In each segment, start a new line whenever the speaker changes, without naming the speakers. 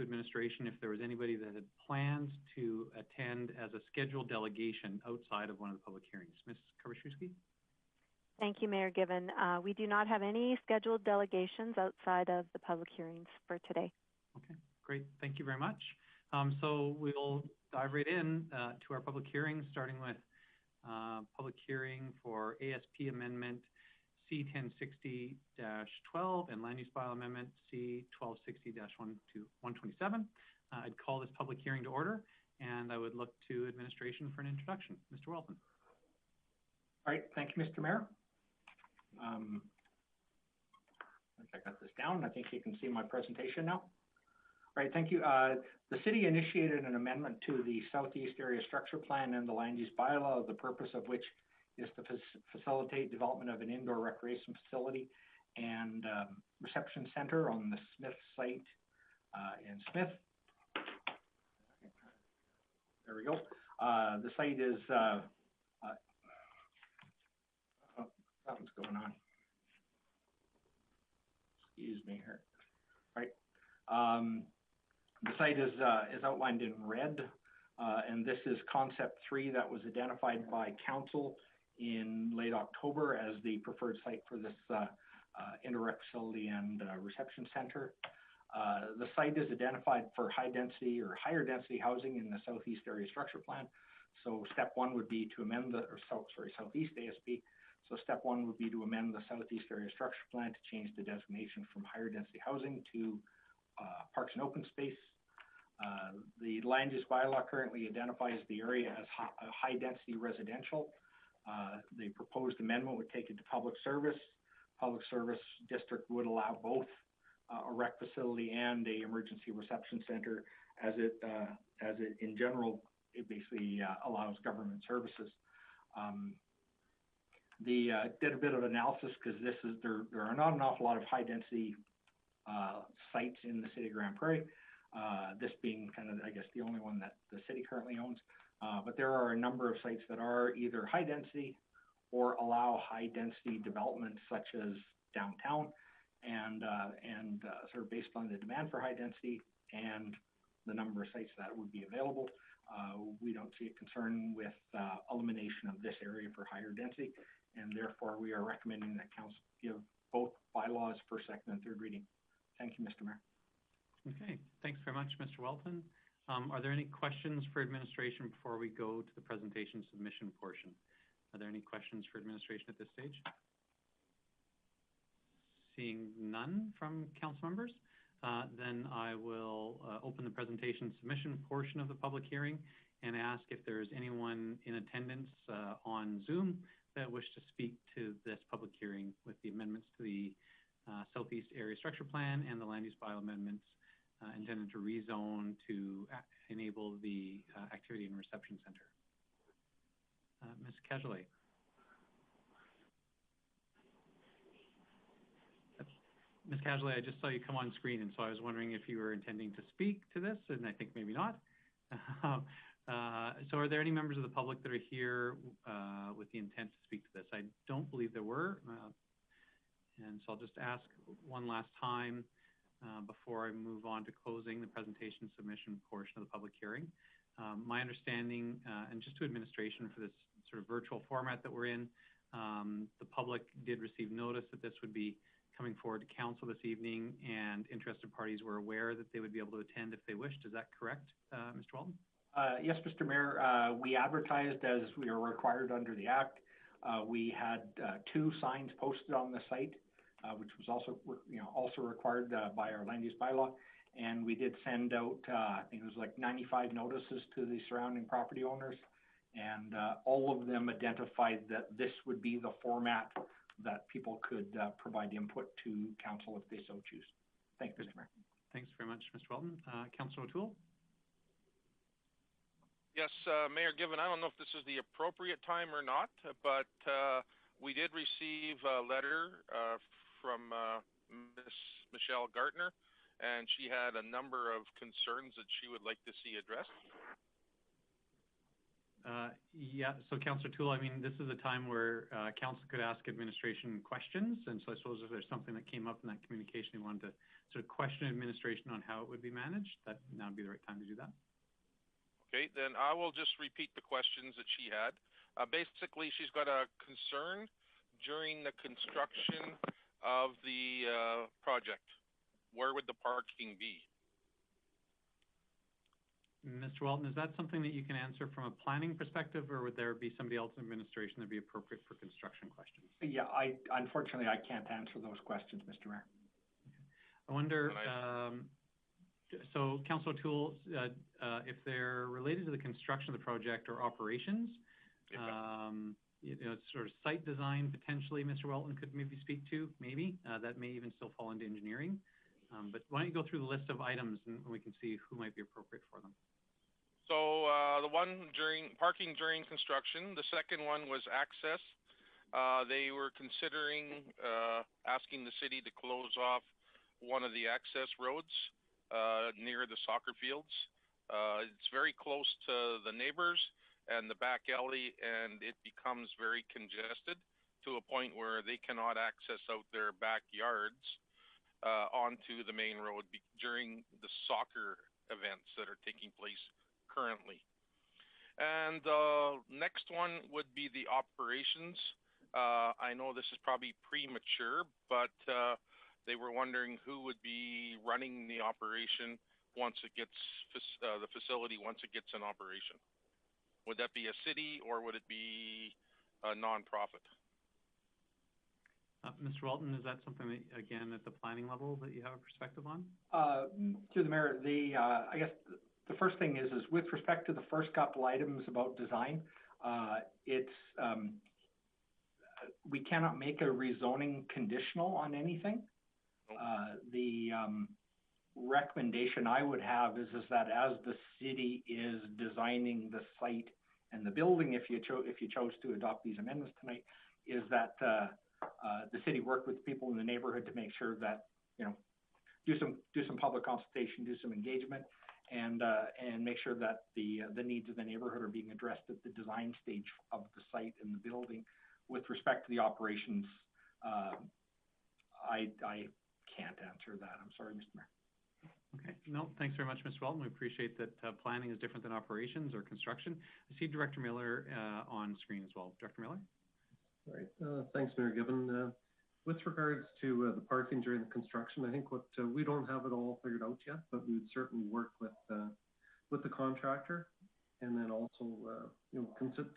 to administration if there was anybody that had planned to attend as a scheduled delegation outside of one of the public hearings. Ms. Karwaszewski?
Thank you, Mayor Given. We do not have any scheduled delegations outside of the public hearings for today.
Okay, great. Thank you very much. So we'll dive right in to our public hearing, starting with public hearing for ASP Amendment C1060-12 and Land Use Bylaw Amendment C1260-127. I'd call this public hearing to order, and I would look to administration for an introduction. Mr. Welton.
All right, thank you, Mr. Mayor. I got this down. I think you can see my presentation now. All right, thank you. The city initiated an amendment to the Southeast Area Structure Plan and the Land Use Bylaw, the purpose of which is to facilitate development of an indoor recreation facility and reception center on the Smith site in Smith. There we go. The site is, something's going on. Excuse me here. All right. The site is outlined in red, and this is concept 3 that was identified by council in late October as the preferred site for this indoor rec facility and reception center. The site is identified for high density or higher density housing in the Southeast Area Structure Plan. So step 1 would be to amend the, Southeast ASP. So step 1 would be to amend the Southeast Area Structure Plan to change the designation from higher density housing to parks and open space. The land use bylaw currently identifies the area as high density residential. The proposed amendment would take it to public service. Public service district would allow both a rec facility and a emergency reception center, as it in general, it basically allows government services. Did a bit of analysis because there are not an awful lot of high density sites in the city of Grande Prairie. This being kind of, I guess, the only one that the city currently owns. But there are a number of sites that are either high density or allow high density development, such as downtown, and sort of based on the demand for high density and the number of sites that would be available, we don't see a concern with elimination of this area for higher density, and therefore we are recommending that council give both bylaws first, second, and third reading. Thank you, Mr. Mayor.
Okay, thanks very much, Mr. Welton. Are there any questions for administration before we go to the presentation submission portion? Are there any questions for administration at this stage? Seeing none from council members, then I will open the presentation submission portion of the public hearing and ask if there's anyone in attendance on Zoom that wish to speak to this public hearing with the amendments to the Southeast Area Structure Plan and the Land Use Bylaw amendments intended to rezone to enable the activity and reception center. Ms. Cajolet. Ms. Cajolet, I just saw you come on screen, and so I was wondering if you were intending to speak to this, and I think maybe not. So are there any members of the public that are here with the intent to speak to this? I don't believe there were. And so I'll just ask one last time before I move on to closing the presentation submission portion of the public hearing. My understanding, and just to administration for this sort of virtual format that we're in, the public did receive notice that this would be coming forward to council this evening, and interested parties were aware that they would be able to attend if they wished. Is that correct, Mr. Walton?
Yes, Mr. Mayor. We advertised as we are required under the Act. We had 2 signs posted on the site, which was also required by our land use bylaw, and we did send out I think it was like 95 notices to the surrounding property owners, and all of them identified that this would be the format that people could provide input to council if they so choose. Thank you, Mr. Mayor.
Thanks very much, Mr. Walton. Councillor O'Toole?
Yes, Mayor Given, I don't know if this is the appropriate time or not, but we did receive a letter from Ms. Michelle Gartner, and she had a number of concerns that she would like to see addressed.
Yeah, so Councillor Toole, I mean, this is a time where council could ask administration questions, and so I suppose if there's something that came up in that communication you wanted to sort of question administration on how it would be managed, that now would be the right time to do that.
Okay, then I will just repeat the questions that she had. Basically, she's got a concern during the construction of the project. Where would the parking be?
Mr. Walton, is that something that you can answer from a planning perspective, or would there be somebody else in administration that would be appropriate for construction questions?
Yeah, unfortunately, I can't answer those questions, Mr. Mayor.
I wonder, so Councillor Toole, if they're related to the construction of the project or operations, you know, sort of site design potentially, Mr. Walton could maybe speak to, maybe, that may even still fall into engineering. But why don't you go through the list of items and we can see who might be appropriate for them.
So the one parking during construction, the second one was access. They were considering asking the city to close off one of the access roads near the soccer fields. It's very close to the neighbors and the back alley, and it becomes very congested to a point where they cannot access out their backyards onto the main road during the soccer events that are taking place currently. And the next one would be the operations. I know this is probably premature, but they were wondering who would be running the operation once it gets the facility once it gets in operation. Would that be a city or would it be a nonprofit?
Mr. Walton, is that something that, again, at the planning level that you have a perspective on?
Through the mayor, I guess the first thing is with respect to the first couple items about design, we cannot make a rezoning conditional on anything. The recommendation I would have is that as the city is designing the site and the building, if you chose to adopt these amendments tonight, is that the city work with people in the neighborhood to make sure that, you know, do some public consultation, do some engagement, and make sure that the needs of the neighborhood are being addressed at the design stage of the site and the building. With respect to the operations, I can't answer that. I'm sorry, Mr. Mayor.
Okay, no, thanks very much, Mr. Walton. We appreciate that planning is different than operations or construction. I see Director Miller on screen as well. Director Miller?
All right, thanks, Mayor Gibbon. With regards to the parking during the construction, I think we don't have it all figured out yet, but we would certainly work with the contractor, and then also you know,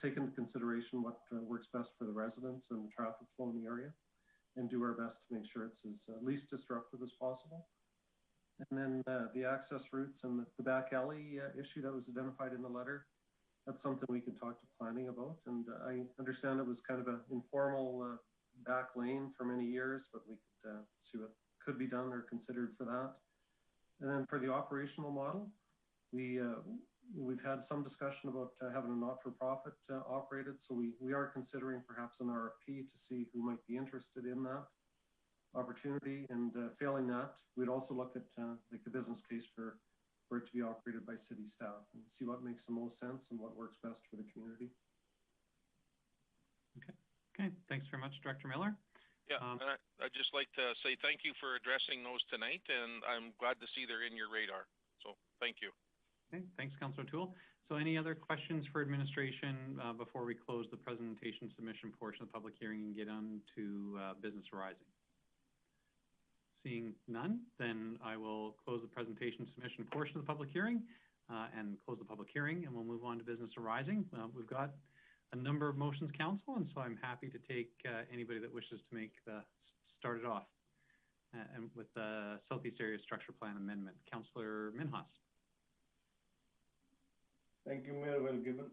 take into consideration what works best for the residents and the traffic flow in the area, and do our best to make sure it's as least disruptive as possible. And then the access routes and the back alley issue that was identified in the letter, that's something we could talk to planning about. And I understand it was kind of an informal back lane for many years, but we could see what could be done or considered for that. And then for the operational model, we've had some discussion about having a not-for-profit operated. So we are considering perhaps an RFP to see who might be interested in that opportunity. And failing that, we'd also look at like the business case for it to be operated by city staff and see what makes the most sense and what works best for the community.
Okay, thanks very much, Director Miller.
Yeah, and I'd just like to say thank you for addressing those tonight, and I'm glad to see they're in your radar. So thank you.
Okay, thanks, Councillor Toole. So any other questions for administration before we close the presentation submission portion of the public hearing and get on to business arising? Seeing none, then I will close the presentation submission portion of the public hearing and close the public hearing, and we'll move on to business arising. We've got a number of motions, Council, and so I'm happy to take anybody that wishes to start it off and with the Southeast Area Structure Plan Amendment. Councillor Minhas.
Thank you, Mayor. Well given.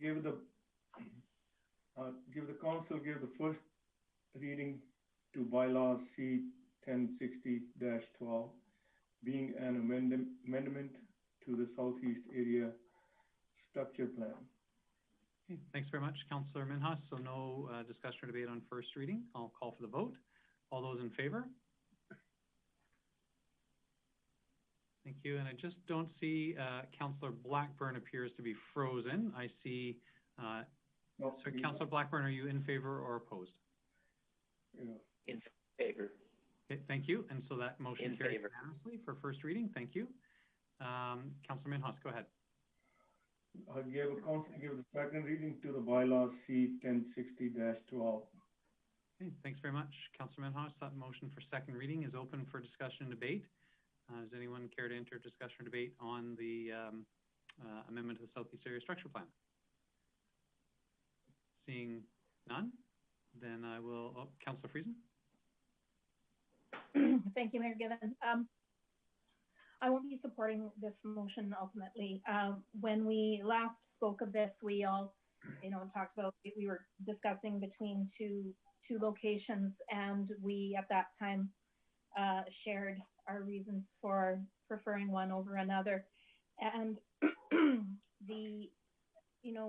Give the council give the first reading to bylaw C 1060-12, being an amendment to the Southeast Area Structure Plan.
Okay, thanks very much, Councillor Minhas. So no discussion or debate on first reading. I'll call for the vote. All those in favor? Thank you. And I just don't see Councillor Blackburn appears to be frozen. I see,
No,
so Councillor Blackburn, are you in favor or opposed?
In favor.
Okay, thank you. And so that motion
In
carries
favor.
unanimously for first reading. Thank you. Councillor Minhas, go ahead.
Council give the second reading to the bylaw C-1060-12.
Okay, thanks very much, Councillor Minhas. That motion for second reading is open for discussion and debate. Does anyone care to enter discussion or debate on the amendment to the Southeast Area Structure Plan? Seeing none, then I will, Councillor Friesen.
Thank you, Mayor Given. I won't be supporting this motion ultimately. When we last spoke of this, we all, talked about, we were discussing between two locations, and we at that time shared our reasons for preferring one over another. And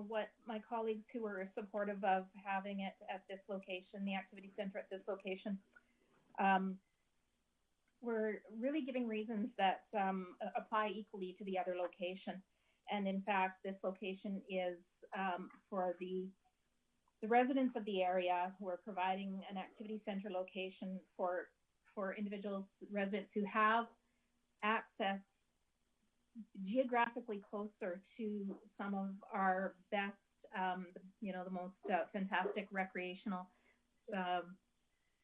what my colleagues who were supportive of having it at this location, the activity center at this location, we're really giving reasons that apply equally to the other location. And in fact, this location is for the residents of the area who are providing an activity center location for individuals, residents who have access geographically closer to some of our best, the most fantastic recreational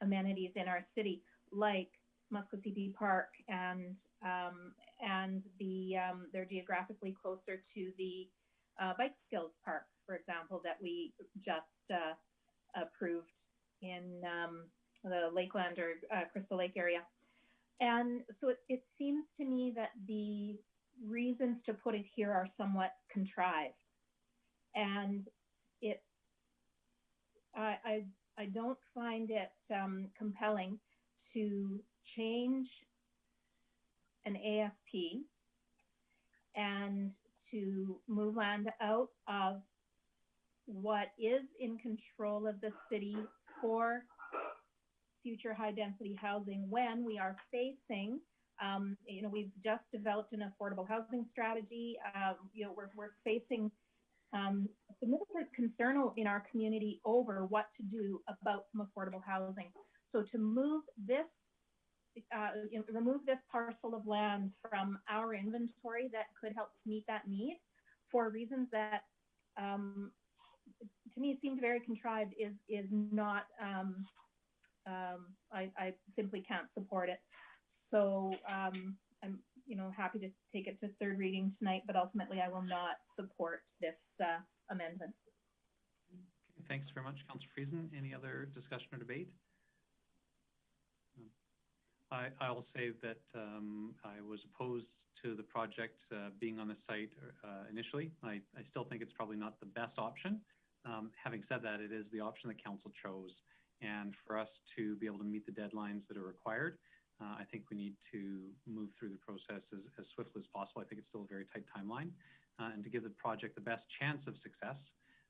amenities in our city, like Muscogee Park, and they're geographically closer to the Bike Skills Park, for example, that we just approved in the Lakeland or Crystal Lake area. And so it seems to me that the reasons to put it here are somewhat contrived, and I don't find it compelling to change an AFP and to move land out of what is in control of the city for future high density housing when we are facing, we've just developed an affordable housing strategy. We're facing significant concern in our community over what to do about some affordable housing. So to move this, remove this parcel of land from our inventory that could help meet that need for reasons that to me seemed very contrived is not, I simply can't support it. So I'm happy to take it to third reading tonight, but ultimately I will not support this amendment.
Okay, thanks very much, Councillor Friesen. Any other discussion or debate? I will say that I was opposed to the project being on the site initially. I still think it's probably not the best option. Having said that, it is the option that council chose. And for us to be able to meet the deadlines that are required, I think we need to move through the process as swiftly as possible. I think it's still a very tight timeline. And to give the project the best chance of success,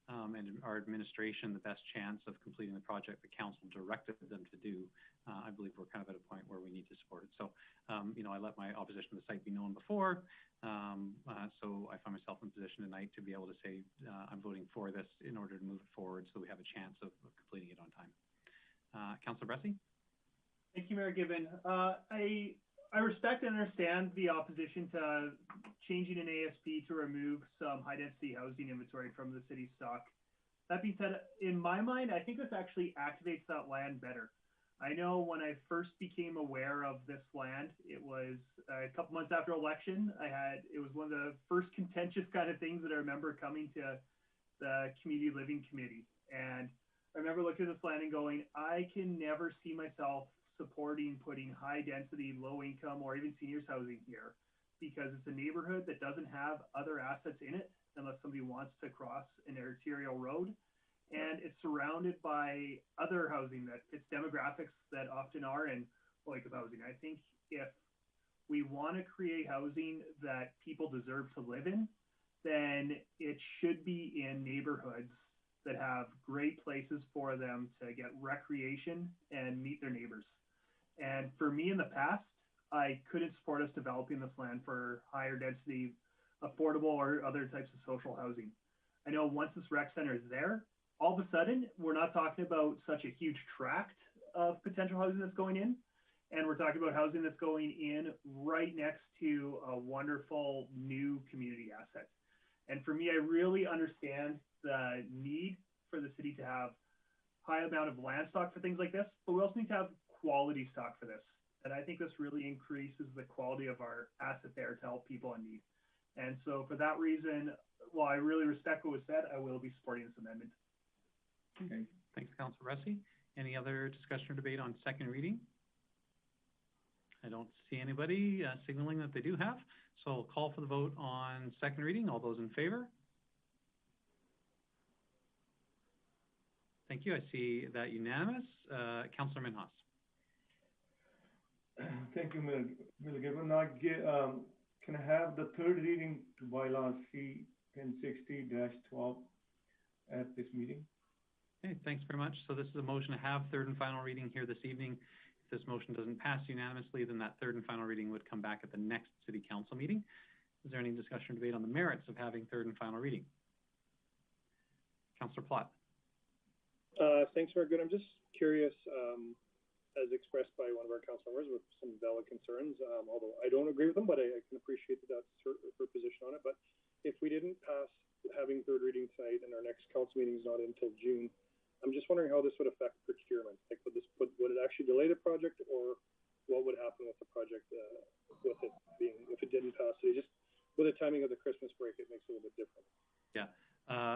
and our administration the best chance of completing the project the council directed them to do, I believe we're kind of at a point where we need to support it. So, I let my opposition to the site be known before. So I find myself in a position tonight to be able to say I'm voting for this in order to move it forward so we have a chance of completing it on time. Councillor Bressie?
Thank you, Mayor Given. I respect and understand the opposition to changing an ASP to remove some high-density housing inventory from the city stock. That being said, in my mind, I think this actually activates that land better. I know when I first became aware of this land, it was a couple months after election. It was one of the first contentious kind of things that I remember coming to the Community Living Committee. And I remember looking at this land and going, I can never see myself supporting putting high density, low income, or even seniors housing here, because it's a neighborhood that doesn't have other assets in it unless somebody wants to cross an arterial road. And it's surrounded by other housing that fits demographics that often are in low-income housing. I think if we want to create housing that people deserve to live in, then it should be in neighborhoods that have great places for them to get recreation and meet their neighbors. And for me in the past, I couldn't support us developing this land for higher density, affordable or other types of social housing. I know once this rec center is there, all of a sudden, we're not talking about such a huge tract of potential housing that's going in. And we're talking about housing that's going in right next to a wonderful new community asset. And for me, I really understand the need for the city to have high amount of land stock for things like this, but we also need to have quality stock for this. And I think this really increases the quality of our asset there to help people in need. And so for that reason, while I really respect what was said, I will be supporting this amendment.
Okay, thanks, Councilor Russi. Any other discussion or debate on second reading? I don't see anybody signaling that they do have, so I'll call for the vote on second reading. All those in favor? Thank you. I see that unanimous. Councilor Minhas.
Thank you, Mayor Gibbon. Can I have the third reading to bylaw C 1060-12 at this meeting?
Okay, thanks very much. So this is a motion to have third and final reading here this evening. If this motion doesn't pass unanimously, then that third and final reading would come back at the next City Council meeting. Is there any discussion or debate on the merits of having third and final reading? Councillor Plott.
Thanks, Mayor Good. I'm just curious, as expressed by one of our council members with some valid concerns, although I don't agree with them, but I can appreciate that that's her position on it. But if we didn't pass having third reading tonight and our next council meeting is not until June, I'm just wondering how this would affect procurement. Like, would it actually delay the project, or what would happen with the project with it being, if it didn't pass? So just with the timing of the Christmas break, it makes it a little bit different.
Yeah.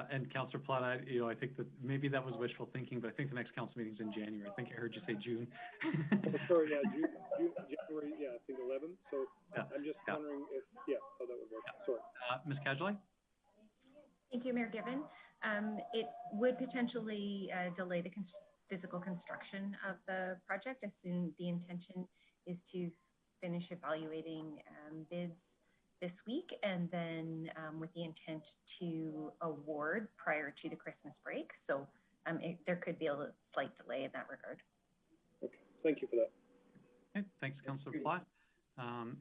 And Councillor Plott, I think that maybe that was wishful thinking, but I think the next council meeting is in January. I think I heard you say June.
Oh, sorry, yeah, January, yeah, I think 11th. So yeah, I'm just wondering if, how that would work. Yeah. Sorry.
Ms. Casualay?
Thank you, Mayor Gibbon. It would potentially delay the physical construction of the project. As soon the intention is to finish evaluating bids this week, and then with the intent to award prior to the Christmas break. So there could be a slight delay in that regard.
Okay, thank you for that.
Okay, thanks, Councillor Plott.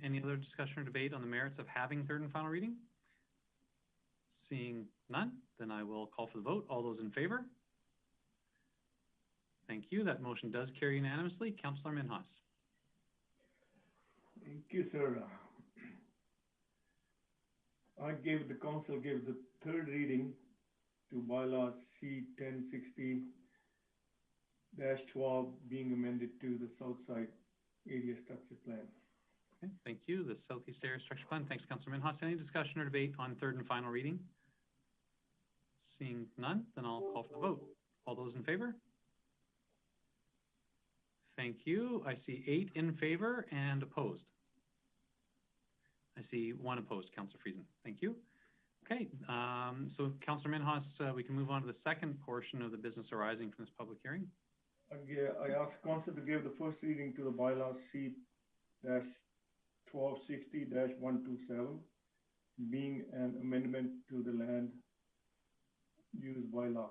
Any other discussion or debate on the merits of having third and final reading? Seeing none, then I will call for the vote. All those in favor? Thank you. That motion does carry unanimously. Councillor Minhas.
Thank you, sir. The council gave the third reading to bylaw C 1060-12 being amended to the Southside Area Structure Plan.
Okay, thank you. The Southeast Area Structure Plan. Thanks, Councillor Minhas. Any discussion or debate on third and final reading? Seeing none, then I'll call for the vote. All those in favor? Thank you. I see 8 in favor and opposed. I see 1 opposed, Councillor Friesen. Thank you. Okay, so Councillor Minhas, we can move on to the second portion of the business arising from this public hearing.
I ask council to give the first reading to the bylaw C 1260-127, being an amendment to the land use bylaw.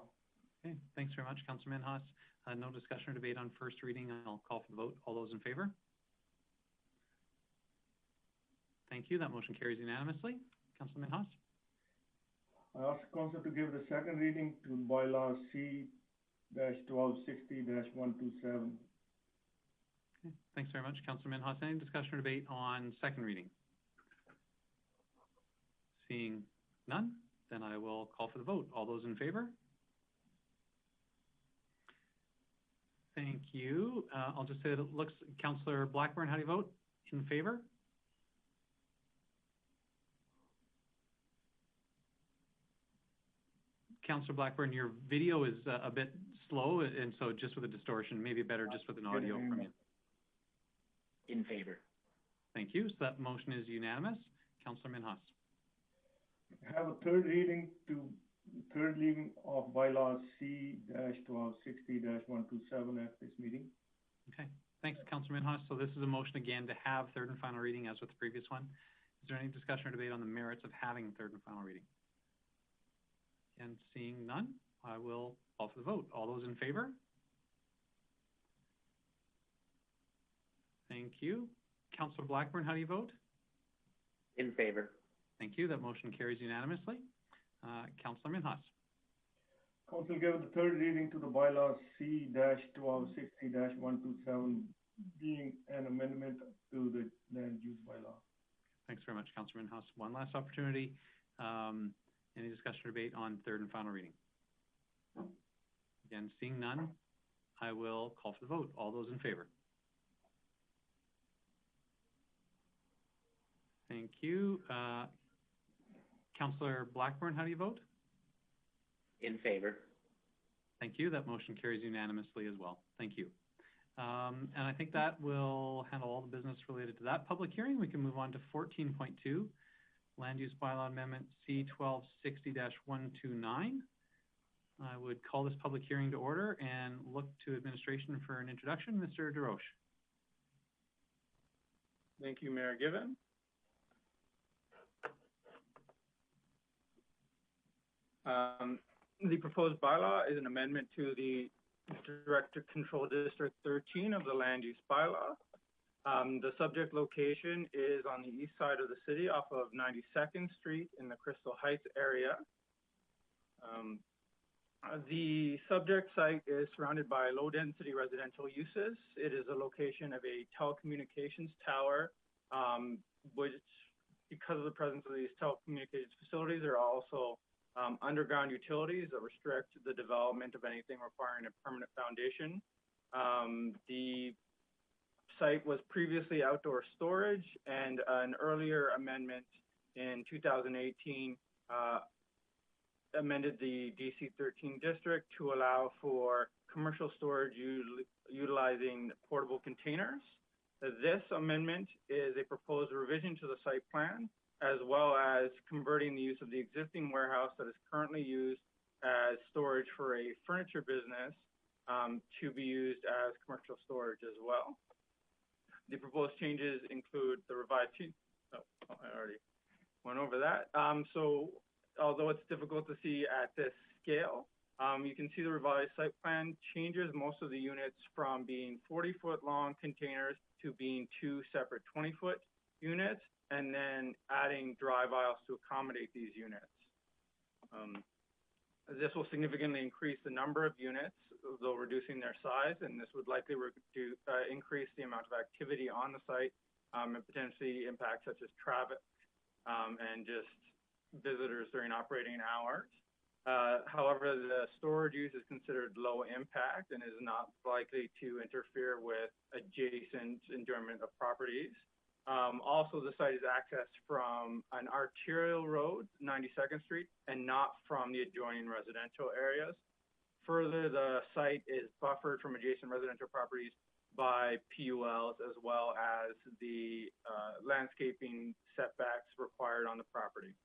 Okay, thanks very much, Councillor Minhas. No discussion or debate on first reading. I'll call for the vote. All those in favor? Thank you. That motion carries unanimously. Councillor Minhas.
I ask council to give the second reading to bylaw C 1260-127.
Okay, thanks very much, Councillor Minhas. Any discussion or debate on second reading? Seeing none, then I will call for the vote. All those in favor? Thank you. I'll just say that it looks, Councillor Blackburn, how do you vote? In favor? Councillor Blackburn, your video is a bit slow, and so just with a distortion, maybe better just with an audio from you.
In favor.
Thank you. So that motion is unanimous. Councillor Minhas.
Have a third reading of bylaw C 1260-127 at this meeting.
Okay. Thanks, Councillor Minhas. So this is a motion again to have third and final reading as with the previous one. Is there any discussion or debate on the merits of having third and final reading? And seeing none, I will call for the vote. All those in favor? Thank you. Councillor Blackburn, how do you vote?
In favor.
Thank you. That motion carries unanimously. Councillor Minhas.
Council gave the third reading to the bylaw C-1260-127 being an amendment to the land use bylaw.
Thanks very much, Councillor Minhas. One last opportunity. Any discussion or debate on third and final reading? Again, seeing none, I will call for the vote. All those in favor? Thank you. Councillor Blackburn, how do you vote?
In favor.
Thank you. That motion carries unanimously as well. Thank you. And I think that will handle all the business related to that public hearing. We can move on to 14.2, Land Use Bylaw Amendment C-1260-129. I would call this public hearing to order and look to administration for an introduction. Mr. DeRoche.
Thank you, Mayor Given. The proposed bylaw is an amendment to the Director Control District 13 of the Land Use Bylaw. The subject location is on the east side of the city off of 92nd Street in the Crystal Heights area. The subject site is surrounded by low-density residential uses. It is a location of a telecommunications tower, which, because of the presence of these telecommunications facilities, there are also underground utilities that restrict the development of anything requiring a permanent foundation. The site was previously outdoor storage, and an earlier amendment in 2018 amended the DC-13 district to allow for commercial storage utilizing portable containers. This amendment is a proposed revision to the site plan, as well as converting the use of the existing warehouse that is currently used as storage for a furniture business to be used as commercial storage as well. The proposed changes include the revised, I already went over that. So although it's difficult to see at this scale, you can see the revised site plan changes most of the units from being 40-foot long containers to being 2 separate 20-foot units, and then adding drive aisles to accommodate these units. This will significantly increase the number of units, though reducing their size, and this would likely increase the amount of activity on the site and potentially impacts such as traffic and just visitors during operating hours. However, the storage use is considered low impact and is not likely to interfere with adjacent enjoyment of properties. Also, the site is accessed from an arterial road, 92nd Street, and not from the adjoining residential areas. Further, the site is buffered from adjacent residential properties by PULs, as well as the landscaping setbacks required on the property.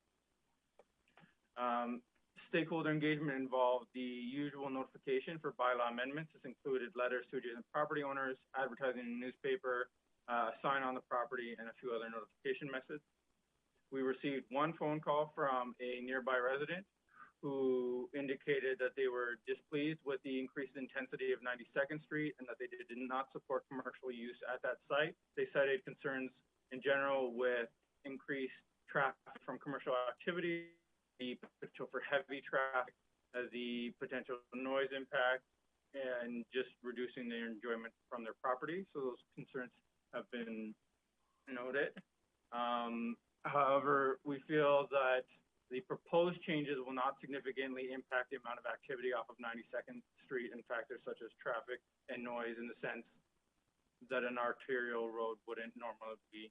Stakeholder engagement involved the usual notification for bylaw amendments. This included letters to adjacent property owners, advertising in the newspaper, sign on the property, and a few other notification methods. We received one phone call from a nearby resident who indicated that they were displeased with the increased intensity of 92nd Street and that they did not support commercial use at that site. They cited concerns in general with increased traffic from commercial activity, the potential for heavy traffic, the potential noise impact, and just reducing their enjoyment from their property. So those concerns have been noted. However, we feel that the proposed changes will not significantly impact the amount of activity off of 92nd Street in factors such as traffic and noise, in the sense that an arterial road wouldn't normally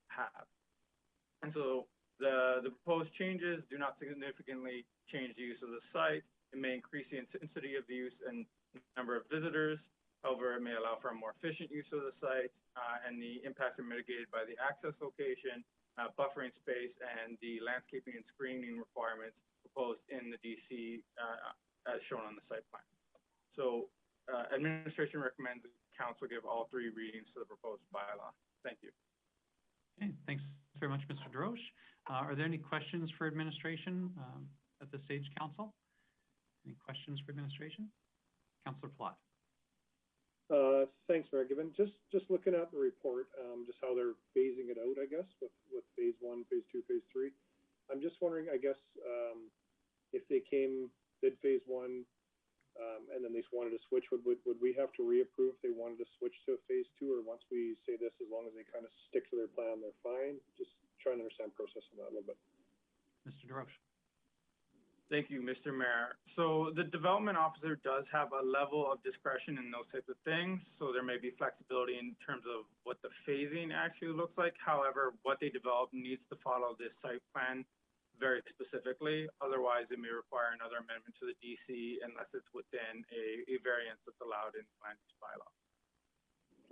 have. And so the proposed changes do not significantly change the use of the site. It may increase the intensity of the use and number of visitors. However, it may allow for a more efficient use of the site, and the impacts are mitigated by the access location, buffering space, and the landscaping and screening requirements proposed in the DC as shown on the site plan. So administration recommends the council give all 3 readings to the proposed bylaw. Thank you.
Okay, thanks very much, Mr. DeRoche. Are there any questions for administration at this stage, council? Any questions for administration? Councillor Plott.
Thanks, Mayor Given. Just looking at the report, just how they're phasing it out, I guess, with phase 1, phase 2, phase 3. I'm just wondering, I guess, if they did phase 1, and then they wanted to switch, would we have to reapprove if they wanted to switch to a phase 2, or once we say this, as long as they kind of stick to their plan, they're fine? Just trying to understand process on that a little bit.
Mr. DeRoche.
Thank you, Mr. Mayor. So the development officer does have a level of discretion in those types of things. So there may be flexibility in terms of what the phasing actually looks like. However, what they develop needs to follow this site plan very specifically. Otherwise, it may require another amendment to the DC unless it's within a variance that's allowed in the land use bylaw.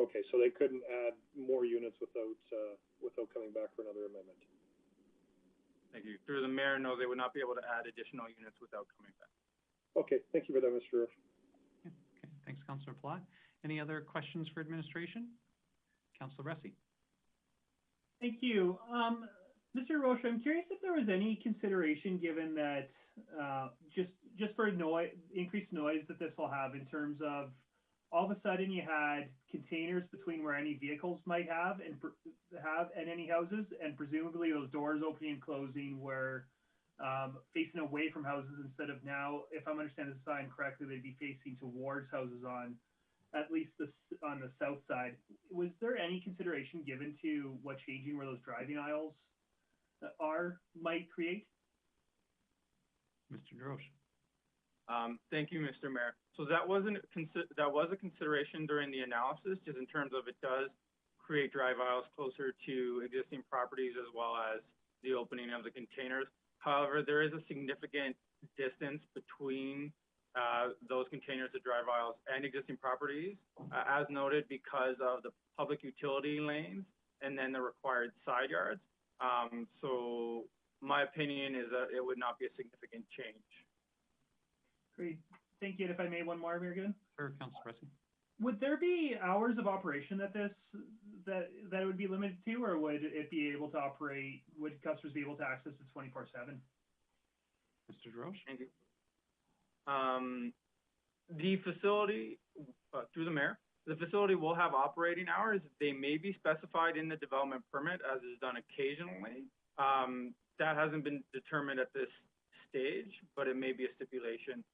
Okay, so they couldn't add more units without coming back for another amendment.
Thank you. Through the mayor, no, they would not be able to add additional units without coming back.
Okay, thank you for that, Mr. Roche.
Okay, thanks, Councillor Palat. Any other questions for administration? Councillor Ressi.
Thank you. Mr. Roche, I'm curious if there was any consideration given that just for increased noise that this will have in terms of all of a sudden you had containers between where any vehicles might have and any houses, and presumably those doors opening and closing were facing away from houses instead of now, if I'm understanding the sign correctly, they'd be facing towards houses on at least on the south side. Was there any consideration given to what changing where those driving aisles might create?
Mr. DeRoche.
Thank you, Mr. Mayor. So that was a consideration during the analysis, just in terms of it does create drive aisles closer to existing properties as well as the opening of the containers. However, there is a significant distance between those containers, the drive aisles, and existing properties, as noted, because of the public utility lanes and then the required side yards. So my opinion is that it would not be a significant change.
Great. Thank you. And if I may, one more, Mayor Given?
Sure, Councillor Ressi.
Would there be hours of operation that it would be limited to, or would it be able to operate, would customers be able to access it 24/7?
Mr. DeRoche.
Thank you. The facility, through the mayor, the facility will have operating hours. They may be specified in the development permit, as is done occasionally. That hasn't been determined at this stage, but it may be a stipulation.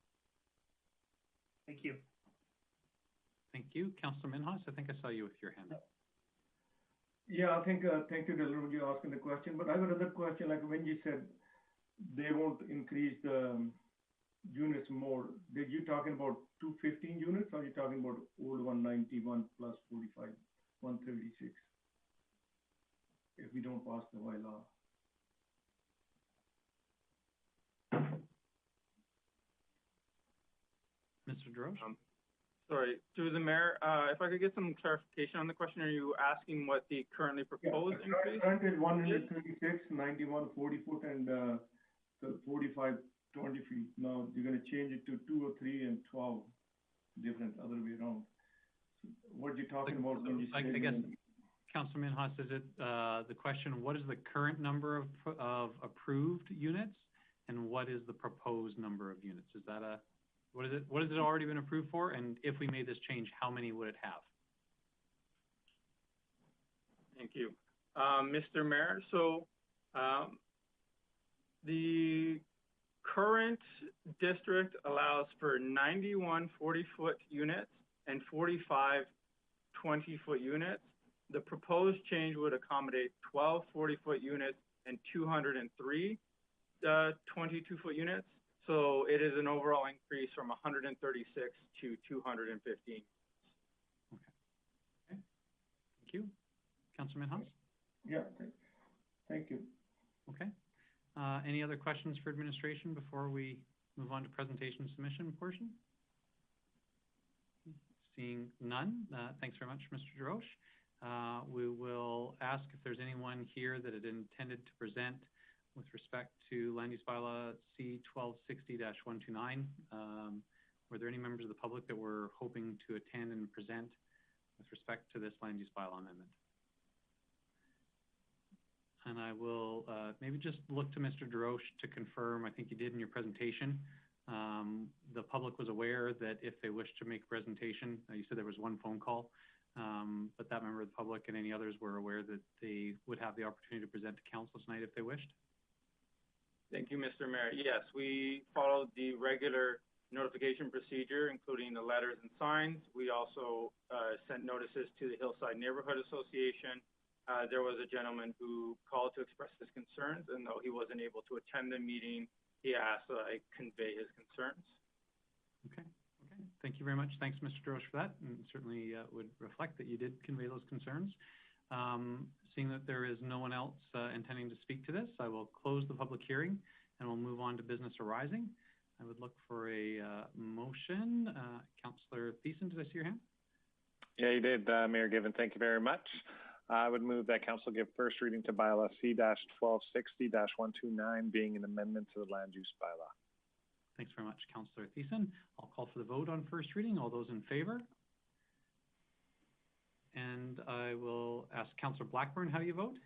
Thank you.
Thank you. Councillor Minhas, I think I saw you with your hand up.
Yeah, I think, thank you, Dylan, for asking the question. But I have another question, like when you said they won't increase the units more, did you talking about 215 units, or are you talking about old 191 plus 45, 136? If we don't pass the bylaw.
Mr. DeRoche?
Sorry, through the mayor, if I could get some clarification on the question, are you asking what the currently proposed increase?
Current is 136, 91, 40 foot, and the 45, 20 feet. Now you're going to change it to 2 or 3 and 12, different, other way around. So what are you talking about when you say?
I guess, Councilor Minhas, is it the question, what is the current number of approved units, and what is the proposed number of units? Is that what has it already been approved for? And if we made this change, how many would it have?
Thank you. Mr. Mayor, so the current district allows for 91 40-foot units and 45 20-foot units. The proposed change would accommodate 12 40-foot units and 203 22-foot units. So it is an overall increase from 136 to 215. Okay.
Thank you. Councilor Minhas?
Yeah, thank you.
Okay. Any other questions for administration before we move on to presentation submission portion? Seeing none, thanks very much, Mr. DeRoche. We will ask if there's anyone here that had intended to present with respect to Land Use Bylaw C-1260-129. Were there any members of the public that were hoping to attend and present with respect to this Land Use Bylaw amendment? And I will maybe just look to Mr. DeRoche to confirm, I think you did in your presentation, The public was aware that if they wished to make a presentation, you said there was one phone call, but that member of the public and any others were aware that they would have the opportunity to present to council tonight if they wished.
Thank you, Mr. Mayor. Yes, we followed the regular notification procedure, including the letters and signs. We also sent notices to the Hillside Neighborhood Association. There was a gentleman who called to express his concerns, and though he wasn't able to attend the meeting, he asked that I convey his concerns.
Okay. Thank you very much. Thanks, Mr. Drosh, for that, and certainly would reflect that you did convey those concerns. Seeing that there is no one else intending to speak to this, I will close the public hearing and we'll move on to business arising. I would look for a motion. Councillor Thiessen, did I see your hand?
Yeah, you did, Mayor Given. Thank you very much. I would move that council give first reading to bylaw C-1260-129, being an amendment to the land use bylaw.
Thanks very much, Councillor Thiessen. I'll call for the vote on first reading. All those in favor? And I will ask Councillor Blackburn, how do you vote?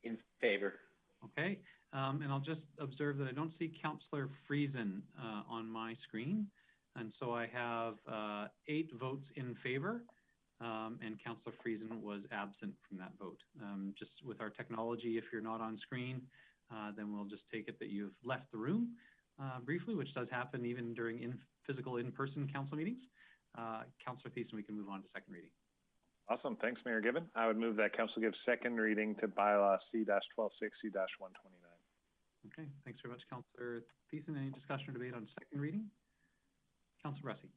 In favor.
Okay. And I'll just observe that I don't see Councillor Friesen on my screen. And so I have 8 votes in favor. And Councillor Friesen was absent from that vote. Just with our technology, if you're not on screen, then we'll just take it that you've left the room briefly, which does happen even during physical in-person council meetings. Councillor Thiessen, we can move on to second reading.
Awesome. Thanks, Mayor Given. I would move that council give second reading to bylaw C-1260-129.
Okay. Thanks very much, Councillor Thiessen. Any discussion or debate on second reading? Councillor Russi.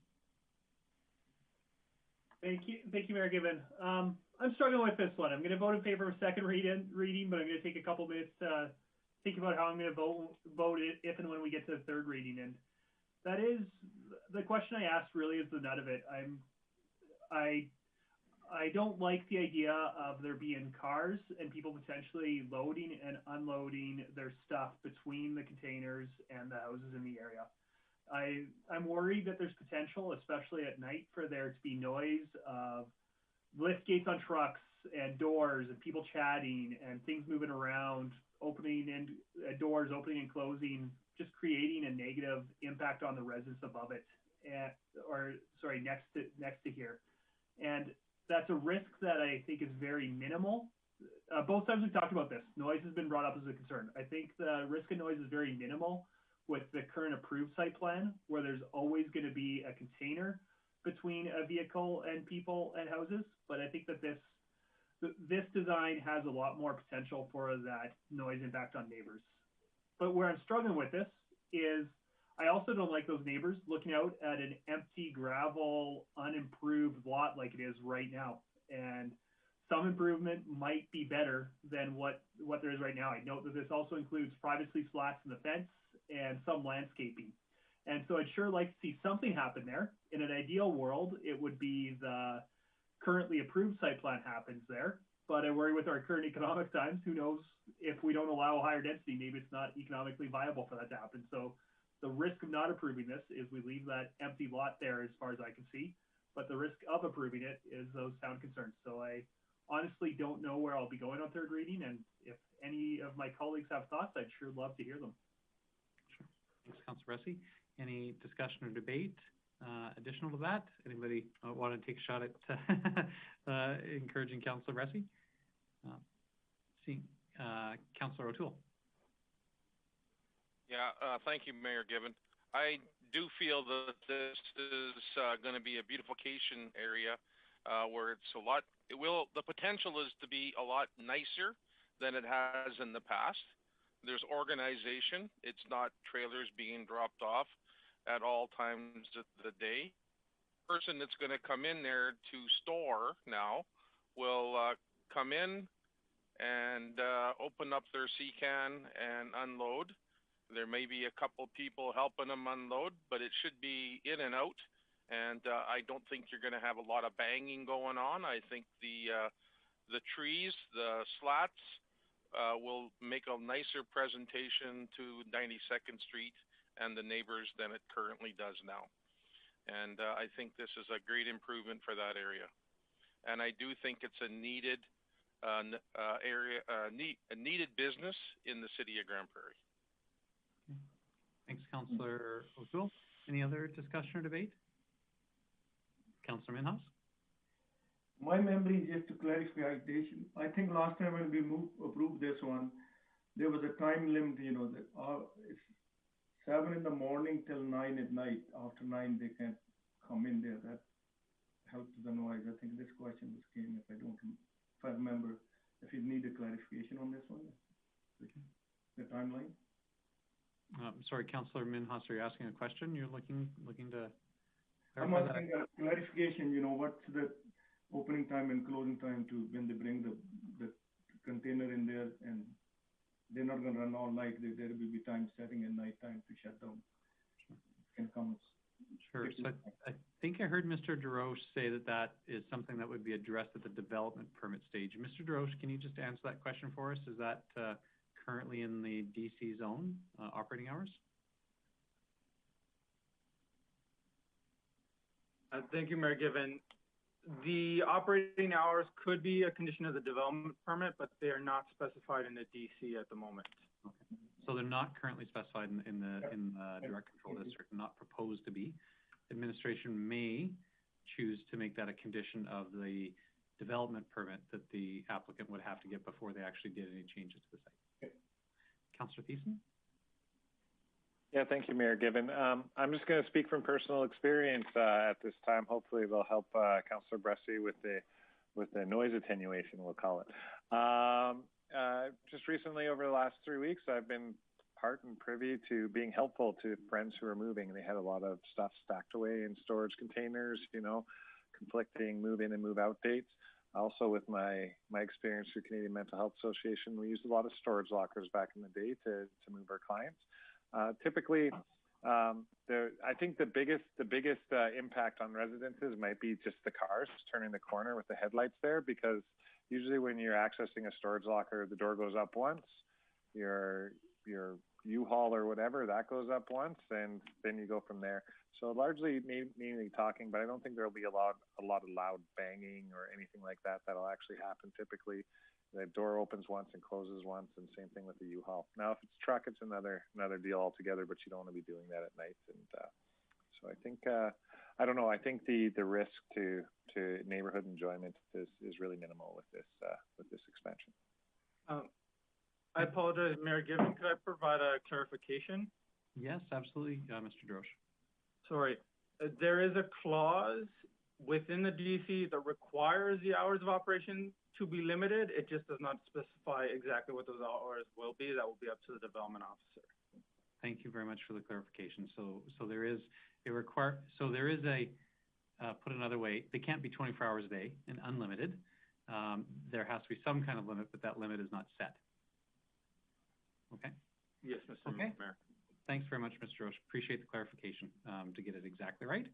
Thank you, Mayor Given. I'm struggling with this one. I'm going to vote in favor of second reading, but I'm going to take a couple minutes to think about how I'm going to vote if and when we get to the third reading. And that is the question I asked. Really, is the nut of it. I don't like the idea of there being cars and people potentially loading and unloading their stuff between the containers and the houses in the area. I'm worried that there's potential, especially at night, for there to be noise of lift gates on trucks and doors and people chatting and things moving around, opening and doors opening and closing, just creating a negative impact on the residents above it, next to here. And that's a risk that I think is very minimal. Both times we've talked about this, noise has been brought up as a concern. I think the risk of noise is very minimal with the current approved site plan, where there's always going to be a container between a vehicle and people and houses. But I think that this design has a lot more potential for that noise impact on neighbors. But where I'm struggling with this is I also don't like those neighbors looking out at an empty gravel, unimproved lot like it is right now. And some improvement might be better than what there is right now. I note that this also includes privacy slats in the fence and some landscaping. And so I'd sure like to see something happen there. In an ideal world, it would be the currently approved site plan happens there. But I worry with our current economic times, who knows, if we don't allow higher density, maybe it's not economically viable for that to happen. So the risk of not approving this is we leave that empty lot there as far as I can see. But the risk of approving it is those sound concerns. So I honestly don't know where I'll be going on third reading. And if any of my colleagues have thoughts, I'd sure love to hear them.
Sure. Thanks, Councillor Russi. Any discussion or debate additional to that? Anybody want to take a shot at encouraging Councillor Russi? Councillor O'Toole.
Yeah, thank you, Mayor Given. I do feel that this is going to be a beautification area where it's the potential is to be a lot nicer than it has in the past. There's organization. It's not trailers being dropped off at all times of the day. The person that's going to come in there to store now will come in and open up their sea can and unload. There may be a couple people helping them unload, but it should be in and out. And I don't think you're going to have a lot of banging going on. I think the trees, the slats, will make a nicer presentation to 92nd Street and the neighbors than it currently does now. And I think this is a great improvement for that area. And I do think it's a needed area, a needed business in the city of Grande Prairie.
Thanks, Councillor O'Toole. Any other discussion or debate? Councillor Minhaus?
My memory is just to clarification. I think last time when we approved this one, there was a time limit, you know, that it's 7 in the morning till 9 at night. After 9, they can't come in there. That helps the noise. I think this question was came, if I remember, if you need a clarification on this one, the timeline.
Sorry, Councillor Minhaus, are you asking a question? You're looking to
I'm asking a clarification, you know, what's the opening time and closing time to when they bring the container in there, and they're not gonna run all night. There will be time setting and night time to shut down. Can come.
Sure. So I think I heard Mr. DeRoche say that is something that would be addressed at the development permit stage. Mr. DeRoche, can you just answer that question for us? Is that currently in the DC zone operating hours?
Thank you, Mayor Given. The operating hours could be a condition of the development permit, but they are not specified in the DC at the moment.
Okay. So they're not currently specified in the direct control district, not proposed to be. Administration may choose to make that a condition of the development permit that the applicant would have to get before they actually did any changes to the site. Okay. Councillor Thiessen?
Yeah, thank you, Mayor Given. I'm just going to speak from personal experience at this time. Hopefully, they'll help Councillor Bressy with the noise attenuation, we'll call it. Just recently, over the last 3 weeks, I've been part and privy to being helpful to friends who are moving. They had a lot of stuff stacked away in storage containers, you know, conflicting move in and move out dates. Also, with my experience through Canadian Mental Health Association, we used a lot of storage lockers back in the day to move our clients. Typically, I think the biggest impact on residences might be just the cars turning the corner with the headlights there, because usually when you're accessing a storage locker, the door goes up once, your U-Haul or whatever, that goes up once, and then you go from there. So largely mainly talking, but I don't think there'll be a lot of loud banging or anything like that that'll actually happen. Typically, the door opens once and closes once, and same thing with the U-Haul. Now, if it's truck, it's another deal altogether, but you don't want to be doing that at night. And so I think, I don't know, I think the risk to neighborhood enjoyment is really minimal with this expansion.
I apologize, Mayor Given. Could I provide a clarification?
Yes, absolutely, Mr. Drosh.
Sorry, there is a clause within the DC that requires the hours of operation to be limited. It just does not specify exactly what those hours will be. That will be up to the development officer.
Thank you very much for the clarification. So there is a put another way, they can't be 24 hours a day and unlimited. There has to be some kind of limit, but that limit is not set. Okay.
Yes, Mr. Mayor.
Thanks very much, Mr. Roche. Appreciate the clarification to get it exactly right.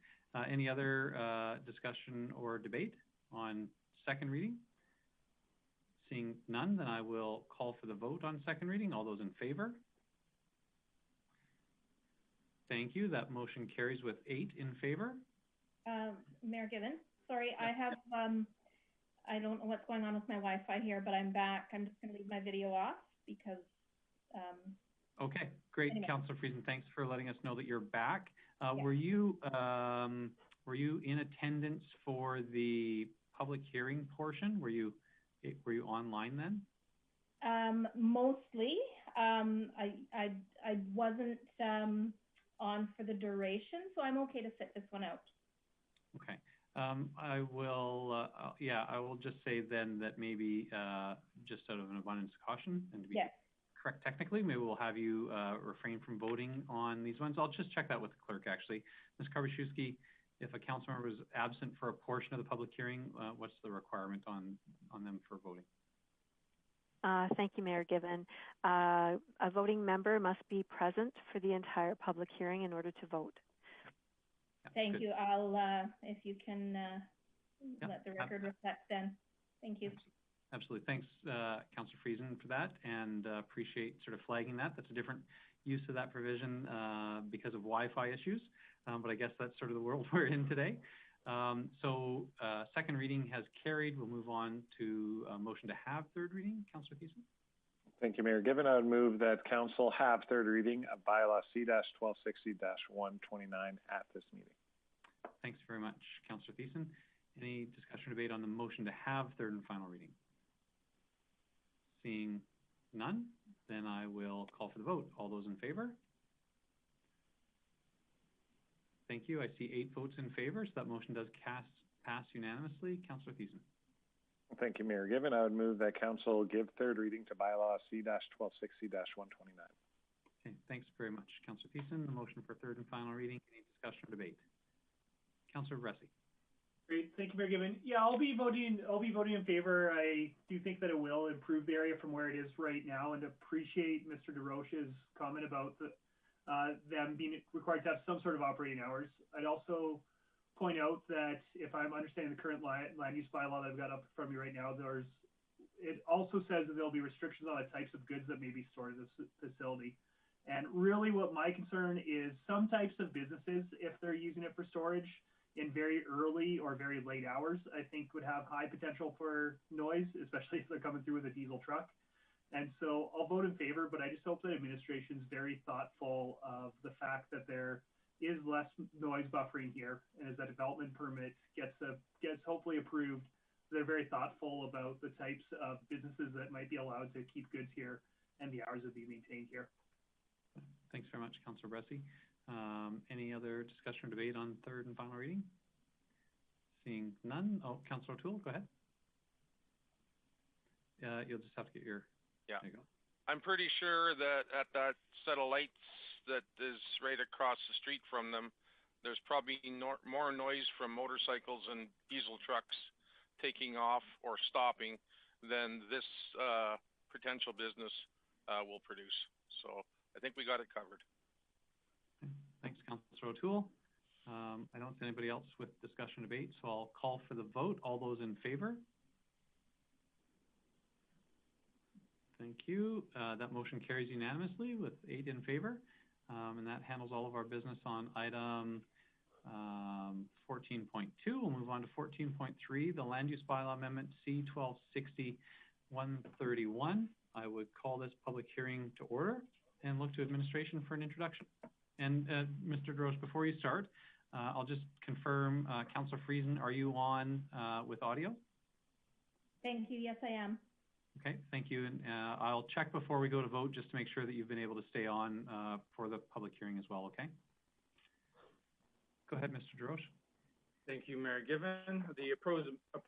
Any other discussion or debate on second reading? Seeing none, then I will call for the vote on second reading. All those in favor? Thank you. That motion carries with 8 in favor.
Mayor Given, sorry, yeah. I have, I don't know what's going on with my Wi-Fi here, but I'm back. I'm just going to leave my video off because
okay, great, anyway. Councillor Friesen, thanks for letting us know that you're back.
Yeah.
Were you in attendance for the public hearing portion? Were you online then?
Mostly. I wasn't on for the duration, so I'm okay to sit this one out.
Okay. I will. Yeah, I will just say then that maybe just out of an abundance of caution and to be. Yes. Correct technically, maybe we'll have you refrain from voting on these ones. I'll just check that with the clerk actually. Ms. Karbaczewski, if a council member is absent for a portion of the public hearing, what's the requirement on them for voting?
Thank you, Mayor Given. A voting member must be present for the entire public hearing in order to vote.
Yeah,
thank
good.
you. I'll, if you can let the record reflect then. Thank you.
Absolutely. Thanks, Councillor Friesen, for that, and appreciate sort of flagging that. That's a different use of that provision because of Wi-Fi issues, but I guess that's sort of the world we're in today. So second reading has carried. We'll move on to a motion to have third reading. Councillor Thiessen.
Thank you, you, Mayor Given. I would move that Council have third reading of bylaw C-1260-129 at this meeting.
Thanks very much, Councillor Thiessen. Any discussion or debate on the motion to have third and final reading? Seeing none, then I will call for the vote. All those in favor? Thank you. I see 8 votes in favor, so that motion does pass unanimously. Councillor Thiessen.
Thank you, Mayor Given. I would move that Council give third reading to bylaw C-1260-129.
Okay, thanks very much, Councillor Thiessen. The motion for third and final reading. Any discussion or debate? Councillor Bressie.
Great, thank you, Mayor Given. Yeah, I'll be voting in favor. I do think that it will improve the area from where it is right now, and appreciate Mr. DeRoche's comment about them being required to have some sort of operating hours. I'd also point out that if I'm understanding the current land use bylaw that I've got up from you right now, it also says that there'll be restrictions on the types of goods that may be stored in this facility. And really what my concern is some types of businesses, if they're using it for storage in very early or very late hours, I think would have high potential for noise, especially if they're coming through with a diesel truck. And so I'll vote in favor, but I just hope that administration is very thoughtful of the fact that there is less noise buffering here, and as that development permit gets hopefully approved, they're very thoughtful about the types of businesses that might be allowed to keep goods here and the hours that be maintained here.
Thanks very much, Councillor Bressie. Any other discussion or debate on third and final reading? Seeing none. Oh, Councillor O'Toole, go ahead. You'll just have to get your...
Yeah.
There you go.
I'm pretty sure that at that set of lights that is right across the street from them, there's probably more noise from motorcycles and diesel trucks taking off or stopping than this potential business will produce. So I think we got it covered.
Thanks, Councillor O'Toole. I don't see anybody else with discussion or debate, so I'll call for the vote. All those in favor? Thank you. That motion carries unanimously with 8 in favor. And that handles all of our business on item 14.2. We'll move on to 14.3, the Land Use Bylaw Amendment C-1260-131. I would call this public hearing to order and look to administration for an introduction. And Mr. DeRoche, before you start, I'll just confirm, Councillor Friesen, are you on with audio?
Thank you. Yes, I am.
Okay, thank you. And I'll check before we go to vote just to make sure that you've been able to stay on for the public hearing as well, okay? Go ahead, Mr. DeRoche.
Thank you, Mayor Given. The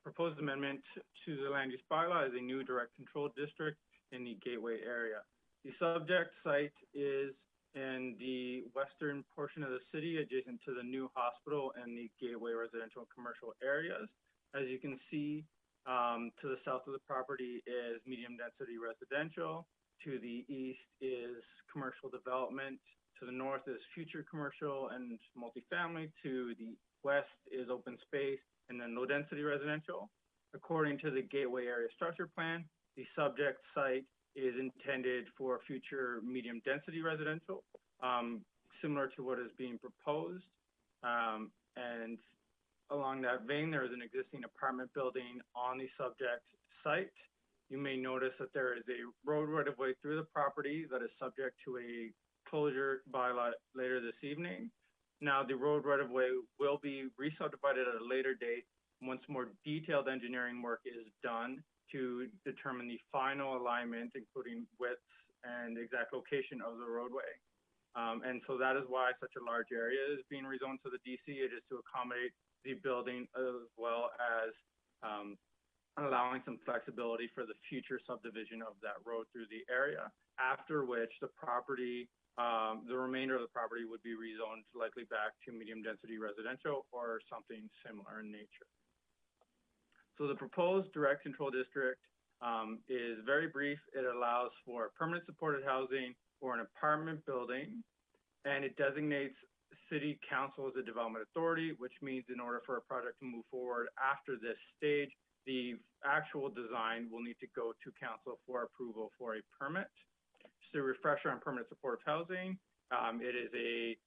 proposed amendment to the land use bylaw is a new direct control district in the Gateway area. The subject site is in the western portion of the city, adjacent to the new hospital and the Gateway residential and commercial areas. As you can see, to the south of the property is medium density residential. To the east is commercial development. To the north is future commercial and multifamily. To the west is open space and then low density residential. According to the Gateway Area Structure Plan, the subject site is intended for future medium density residential, similar to what is being proposed. And along that vein, there is an existing apartment building on the subject site. You may notice that there is a road right of way through the property that is subject to a closure bylaw later this evening. Now, the road right of way will be re-subdivided at a later date once more detailed engineering work is done to determine the final alignment, including width and exact location of the roadway. And so that is why such a large area is being rezoned to the DC. It is to accommodate the building as well as allowing some flexibility for the future subdivision of that road through the area, after which the property, the remainder of the property would be rezoned likely back to medium density residential or something similar in nature. So the proposed direct control district is very brief. It allows for permanent supported housing or an apartment building, and it designates City Council as a development authority, which means in order for a project to move forward after this stage, the actual design will need to go to council for approval for a permit. Just a refresher on permanent supportive housing. It is a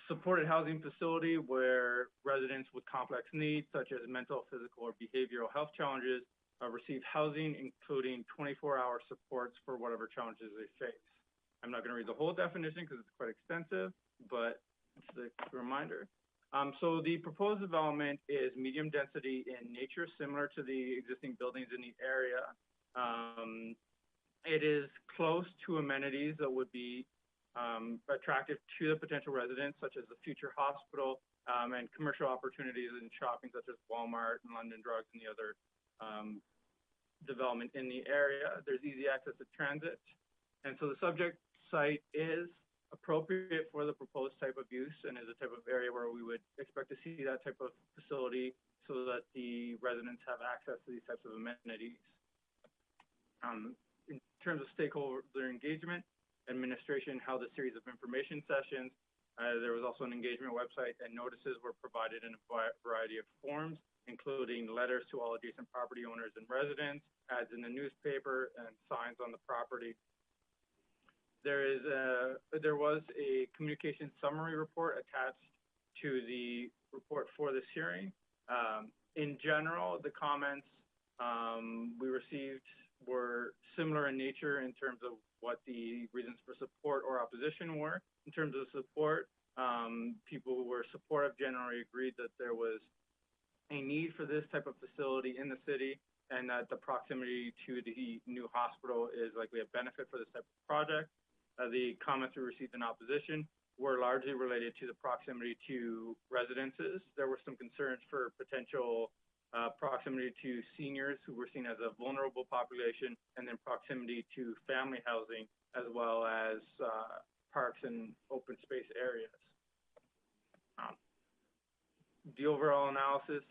supported housing facility where residents with complex needs, such as mental, physical, or behavioral health challenges, receive housing, including 24-hour supports for whatever challenges they face. I'm not going to read the whole definition because it's quite extensive, but it's a reminder. So the proposed development is medium density in nature, similar to the existing buildings in the area. It is close to amenities that would be attractive to the potential residents, such as the future hospital and commercial opportunities in shopping, such as Walmart and London Drugs and the other development in the area. There's easy access to transit. And so the subject site is appropriate for the proposed type of use and is a type of area where we would expect to see that type of facility so that the residents have access to these types of amenities. In terms of stakeholder engagement, administration held a series of information sessions. There was also an engagement website, and notices were provided in a variety of forms, including letters to all adjacent property owners and residents, ads in the newspaper, and signs on the property. There was a communication summary report attached to the report for this hearing. In general, the comments we received were similar in nature in terms of what the reasons for support or opposition were. In terms of support, people who were supportive generally agreed that there was a need for this type of facility in the city and that the proximity to the new hospital is likely a benefit for this type of project. The comments we received in opposition were largely related to the proximity to residences. There were some concerns for potential proximity to seniors who were seen as a vulnerable population, and then proximity to family housing, as well as parks and open space areas. The overall analysis,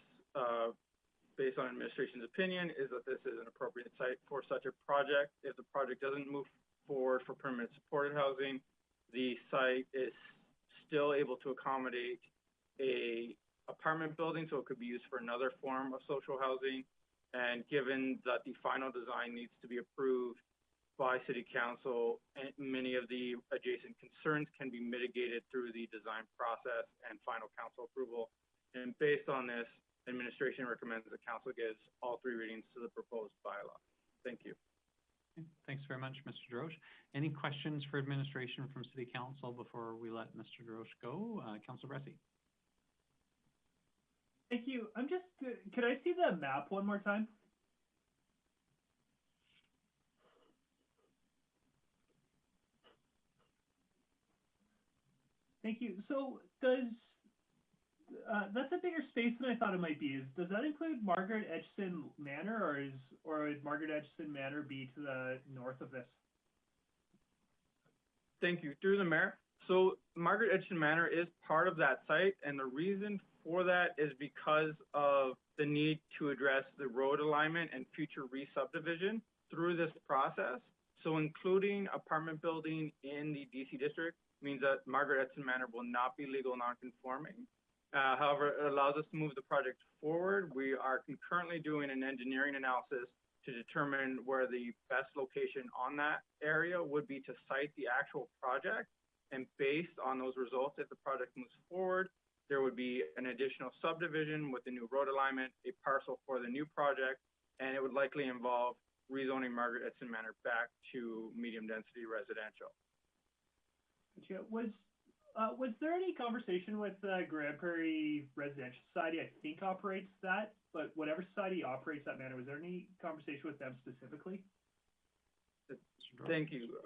based on administration's opinion, is that this is an appropriate site for such a project. If the project doesn't move forward for permanent supported housing, the site is still able to accommodate a apartment building, so it could be used for another form of social housing. And given that the final design needs to be approved by City Council, and many of the adjacent concerns can be mitigated through the design process and final council approval. And based on this, administration recommends the council gives all 3 readings to the proposed bylaw. Thank you.
Okay, thanks very much, Mr. Droche. Any questions for administration from City Council before we let Mr. Droche go? Councilor Bressie.
Thank you. I'm just, could I see the map one more time? Thank you. So does, that's a bigger space than I thought it might be. Does that include Margaret Edgson Manor, or would Margaret Edgson Manor be to the north of this?
Thank you. Through the mayor. So Margaret Edgson Manor is part of that site, and the reason for that is because of the need to address the road alignment and future re-subdivision through this process. So including apartment building in the DC district means that Margaret Edgson Manor will not be legal non-conforming. However, it allows us to move the project forward. We are concurrently doing an engineering analysis to determine where the best location on that area would be to site the actual project. And based on those results, if the project moves forward, there would be an additional subdivision with the new road alignment, a parcel for the new project, and it would likely involve rezoning Margaret Edgson Manor back to medium density residential.
Was there any conversation with Grande Prairie Residential Society? I think operates that, but whatever society operates that manor, was there any conversation with them specifically?
Thank you.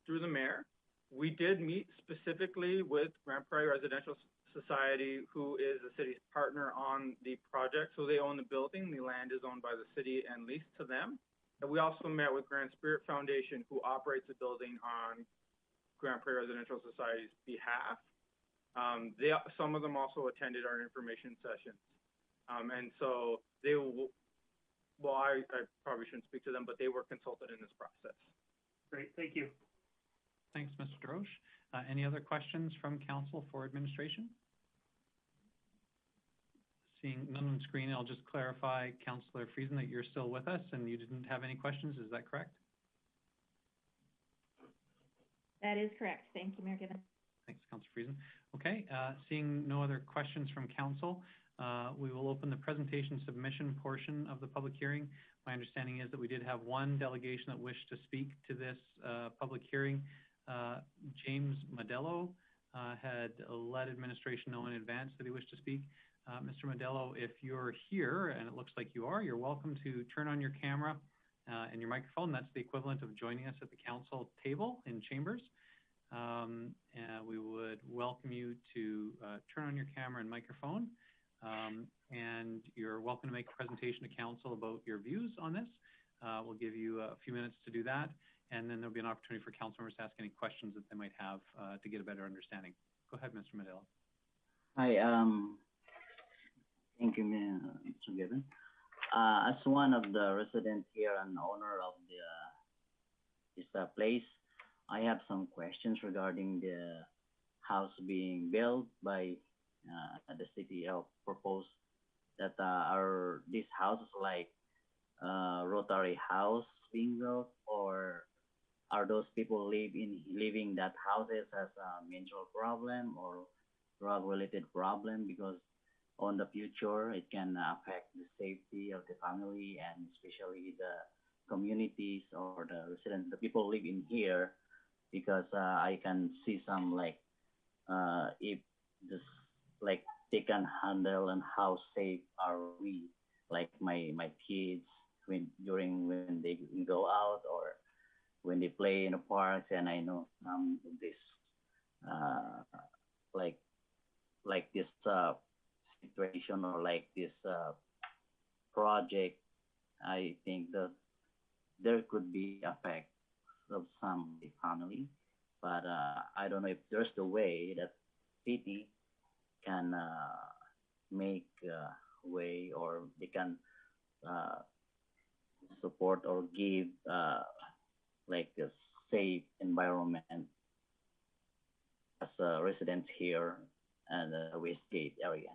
Through the mayor, we did meet specifically with Grande Prairie Residential Society, who is the city's partner on the project. So they own the building, the land is owned by the city and leased to them. And we also met with Grand Spirit Foundation, who operates the building on Grande Prairie Residential Society's behalf. Some of them also attended our information sessions. And so they will, well, I probably shouldn't speak to them, but they were consulted in this process.
Great, thank you.
Thanks, Mr. Droche. Any other questions from council for administration? Seeing none on screen, I'll just clarify, Councillor Friesen, that you're still with us and you didn't have any questions. Is that correct?
That is correct. Thank you, Mayor Given.
Thanks, Councillor Friesen. Okay, seeing no other questions from council, we will open the presentation submission portion of the public hearing. My understanding is that we did have one delegation that wished to speak to this public hearing. James Modello had let administration know in advance that he wished to speak. Mr. Modello, if you're here, and it looks like you are, you're welcome to turn on your camera and your microphone. That's the equivalent of joining us at the council table in chambers. And we would welcome you to turn on your camera and microphone. And you're welcome to make a presentation to council about your views on this. We'll give you a few minutes to do that, and then there'll be an opportunity for council members to ask any questions that they might have to get a better understanding. Go ahead, Mr. Medella.
Hi, thank you, Mr. Gibbon. As one of the residents here and owner of this place, I have some questions regarding the house being built by the city of proposed that this house is like Rotary house being built, or are those people living that houses has a mental problem or drug related problem, because on the future it can affect the safety of the family and especially the communities or the residents, the people living here, because I can see some like if this like they can handle and how safe are we, like my kids when they go out or when they play in the parks, and I know this like this situation or like this project, I think that there could be effects of some family, but I don't know if there's the way that city can make a way, or they can support or give like a safe environment as residents here and the Westgate area.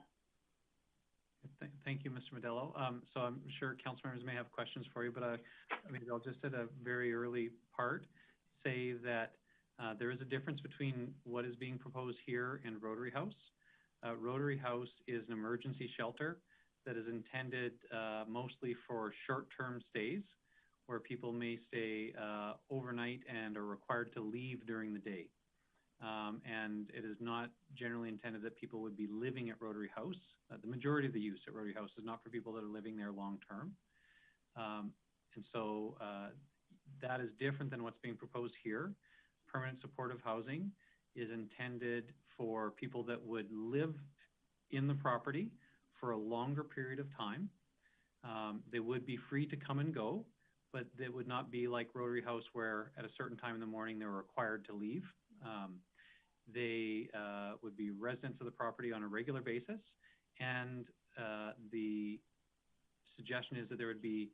Thank you, Mr. Modello. So I'm sure council members may have questions for you, but I mean, I'll just at a very early part say that there is a difference between what is being proposed here and Rotary House. Rotary House is an emergency shelter that is intended mostly for short-term stays, where people may stay overnight and are required to leave during the day. And it is not generally intended that people would be living at Rotary House. The majority of the use at Rotary House is not for people that are living there long-term. And so that is different than what's being proposed here. Permanent supportive housing is intended for people that would live in the property for a longer period of time. They would be free to come and go, but they would not be like Rotary House where at a certain time in the morning they're required to leave. They would be residents of the property on a regular basis, and the suggestion is that there would be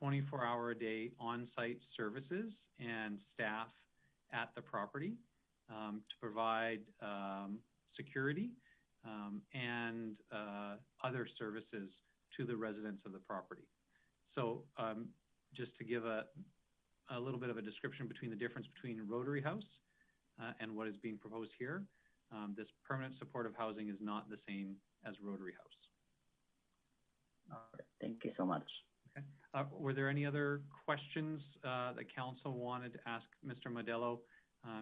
24-hour-a-day on-site services and staff at the property to provide security and other services to the residents of the property. So just to give a little bit of a description between the difference between Rotary House and what is being proposed here, this permanent supportive housing is not the same as Rotary House.
All right. Thank you so much.
Okay. Were there any other questions that council wanted to ask Mr. Modello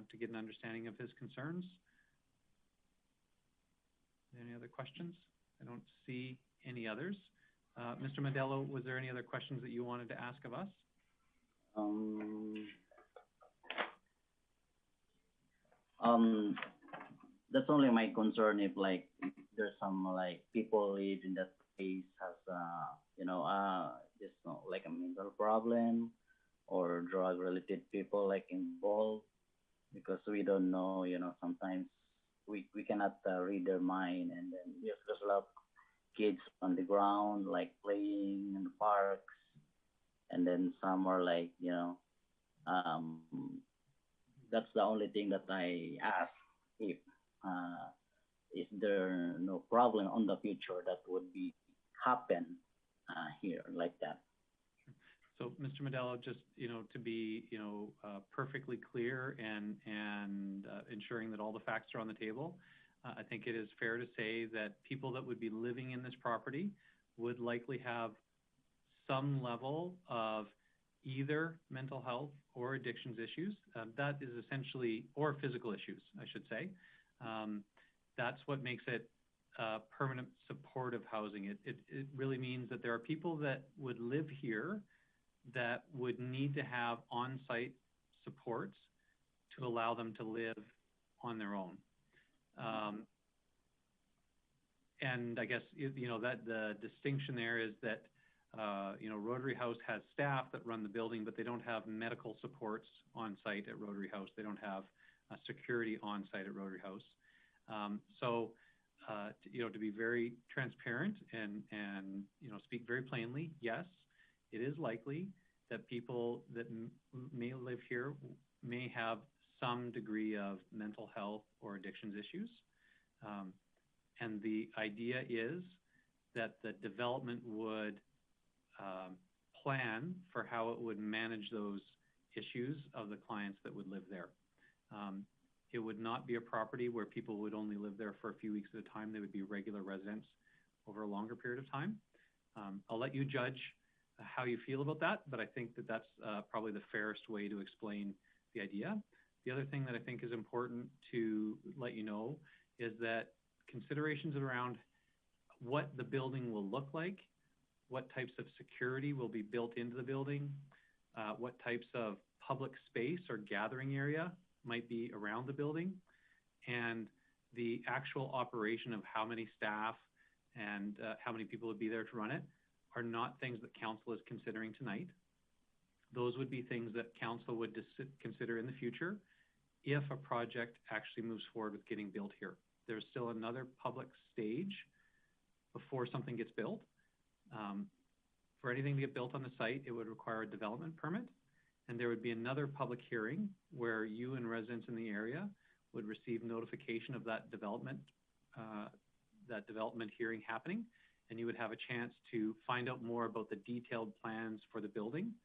to get an understanding of his concerns? Any other questions? I don't see any others. Mr. Modello, was there any other questions that you wanted to ask of us?
That's only my concern if like there's some like people live in that place has just like a mental problem or drug related people like involved, because we don't know, sometimes we cannot read their mind, and then there's a lot of kids on the ground like playing in the parks, and then some are like that's the only thing that I ask, if is there no problem on the future that would be happen here like that.
So, Mr. Modello, just to be perfectly clear and ensuring that all the facts are on the table, I think it is fair to say that people that would be living in this property would likely have some level of either mental health or addictions issues. That is essentially, or physical issues, I should say. That's what makes it permanent supportive housing. It really means that there are people that would live here that would need to have on-site supports to allow them to live on their own. And I guess, that the distinction there is that, Rotary House has staff that run the building, but they don't have medical supports on site at Rotary House. They don't have security on site at Rotary House. To be very transparent and speak very plainly, yes, it is likely that people that may live here may have some degree of mental health or addictions issues. And the idea is that the development would plan for how it would manage those issues of the clients that would live there. It would not be a property where people would only live there for a few weeks at a time. They would be regular residents over a longer period of time. I'll let you judge how you feel about that, but I think that that's probably the fairest way to explain the idea. The other thing that I think is important to let you know is that considerations around what the building will look like, what types of security will be built into the building, what types of public space or gathering area might be around the building, and the actual operation of how many staff and how many people would be there to run it are not things that council is considering tonight. Those would be things that council would consider in the future if a project actually moves forward with getting built here. There's still another public stage before something gets built. For anything to get built on the site, it would require a development permit, and there would be another public hearing where you and residents in the area would receive notification of that development hearing happening, and you would have a chance to find out more about the detailed plans for the building,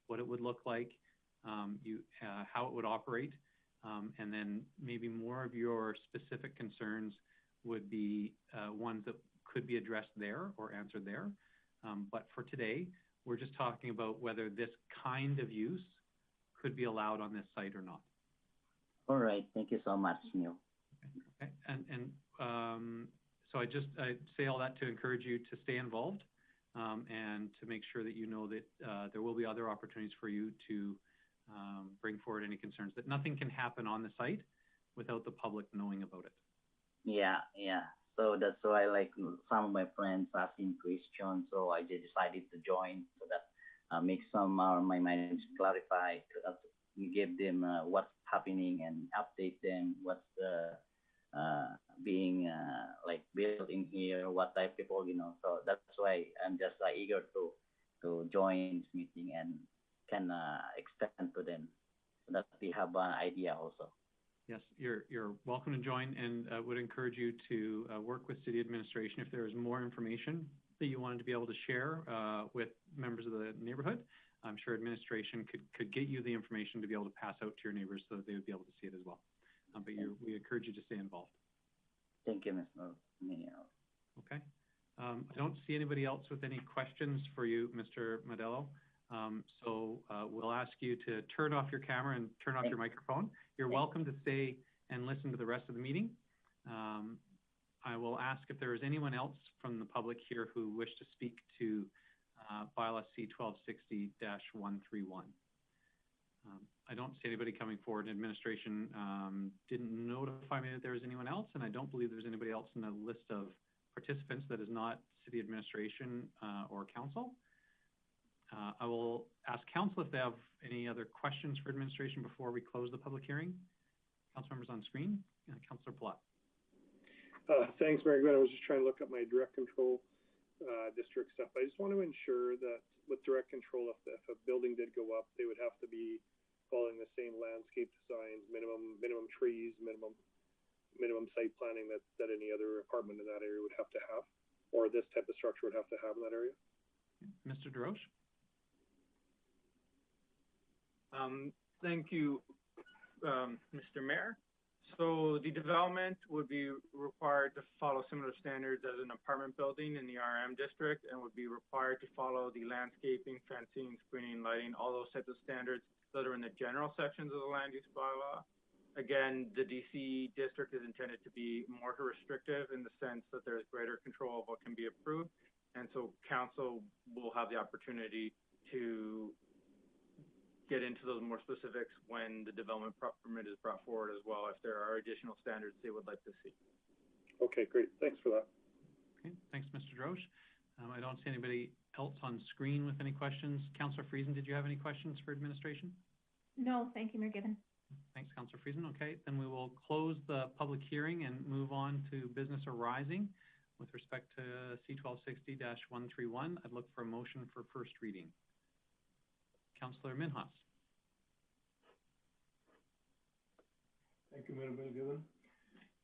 what it would look like, how it would operate, and then maybe more of your specific concerns would be ones that could be addressed there or answered there. But for today, we're just talking about whether this kind of use could be allowed on this site or not.
All right, thank you so much, Neil.
Okay, so I say all that to encourage you to stay involved and to make sure that you know that there will be other opportunities for you to bring forward any concerns, that nothing can happen on the site without the public knowing about it.
Yeah. So that's why, like, some of my friends asking questions, so I just decided to join so that make some my mind clarify, to give them what's happening and update them what's being like built in here, what type of people, So that's why I'm just eager to join this meeting and can extend to them so that they have an idea also.
Yes, you're welcome to join, and would encourage you to work with city administration if there is more information that you wanted to be able to share with members of the neighborhood. I'm sure administration could get you the information to be able to pass out to your neighbors so that they would be able to see it as well. But we encourage you to stay involved.
Thank you, Mr. Mayor.
Okay. I don't see anybody else with any questions for you, Mr. Modello. So we'll ask you to turn off your camera and turn off your microphone. You're welcome to stay and listen to the rest of the meeting. I will ask if there is anyone else from the public here who wish to speak to bylaw C-1260-131. I don't see anybody coming forward. Administration didn't notify me that there was anyone else, and I don't believe there's anybody else in the list of participants that is not city administration or council. I will ask council if they have any other questions for administration before we close the public hearing. Council members on screen. Councillor Palat.
Thanks, Mary Glenn. I was just trying to look up my direct control district stuff. I just want to ensure that with direct control, if a building did go up, they would have to be following the same landscape designs, minimum trees, minimum site planning that any other apartment in that area would have to have, or this type of structure would have to have in that area.
Mr. DeRoche.
Thank you, Mr. Mayor. So the development would be required to follow similar standards as an apartment building in the RM district, and would be required to follow the landscaping, fencing, screening, lighting, all those types of standards that are in the general sections of the land use bylaw. Again, the DC district is intended to be more restrictive in the sense that there's greater control of what can be approved. And so council will have the opportunity to get into those more specifics when the development permit is brought forward as well, if there are additional standards they would like to see.
Okay, great. Thanks for that.
Okay, thanks, Mr. Droche. I don't see anybody else on screen with any questions. Councillor Friesen, did you have any questions for administration?
No, thank you, Mayor Given.
Thanks, Councillor Friesen. Okay, then we will close the public hearing and move on to business arising. With respect to C1260-131, I'd look for a motion for first reading. Councillor Minhas.
Thank you, Mayor Given.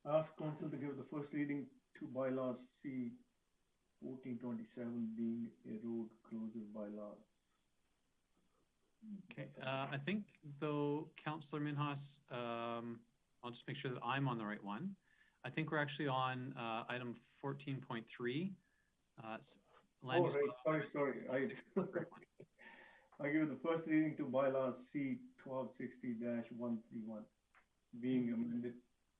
Ask Council to give the first reading to bylaws C 1427 being a road closure bylaw.
Okay, I think though, Councillor Minhas, I'll just make sure that I'm on the right one. I think we're actually on item 14.3.
Oh, right, sorry. I give the first reading to bylaws C 1260-131 being amended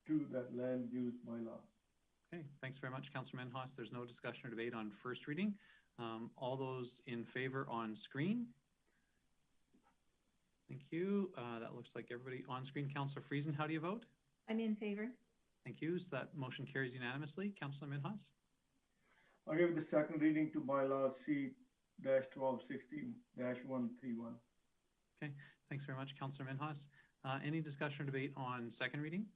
to that land use bylaw.
Okay, thanks very much, Councillor Minhas. There's no discussion or debate on first reading. All those in favor on screen? Thank you. That looks like everybody on screen. Councillor Friesen, how do you vote?
I'm in favor.
Thank you. So that motion carries unanimously. Councillor Minhas?
I give the second reading to bylaws C-1260-131.
Okay, thanks very much, Councillor Minhas. Any discussion or debate on second reading?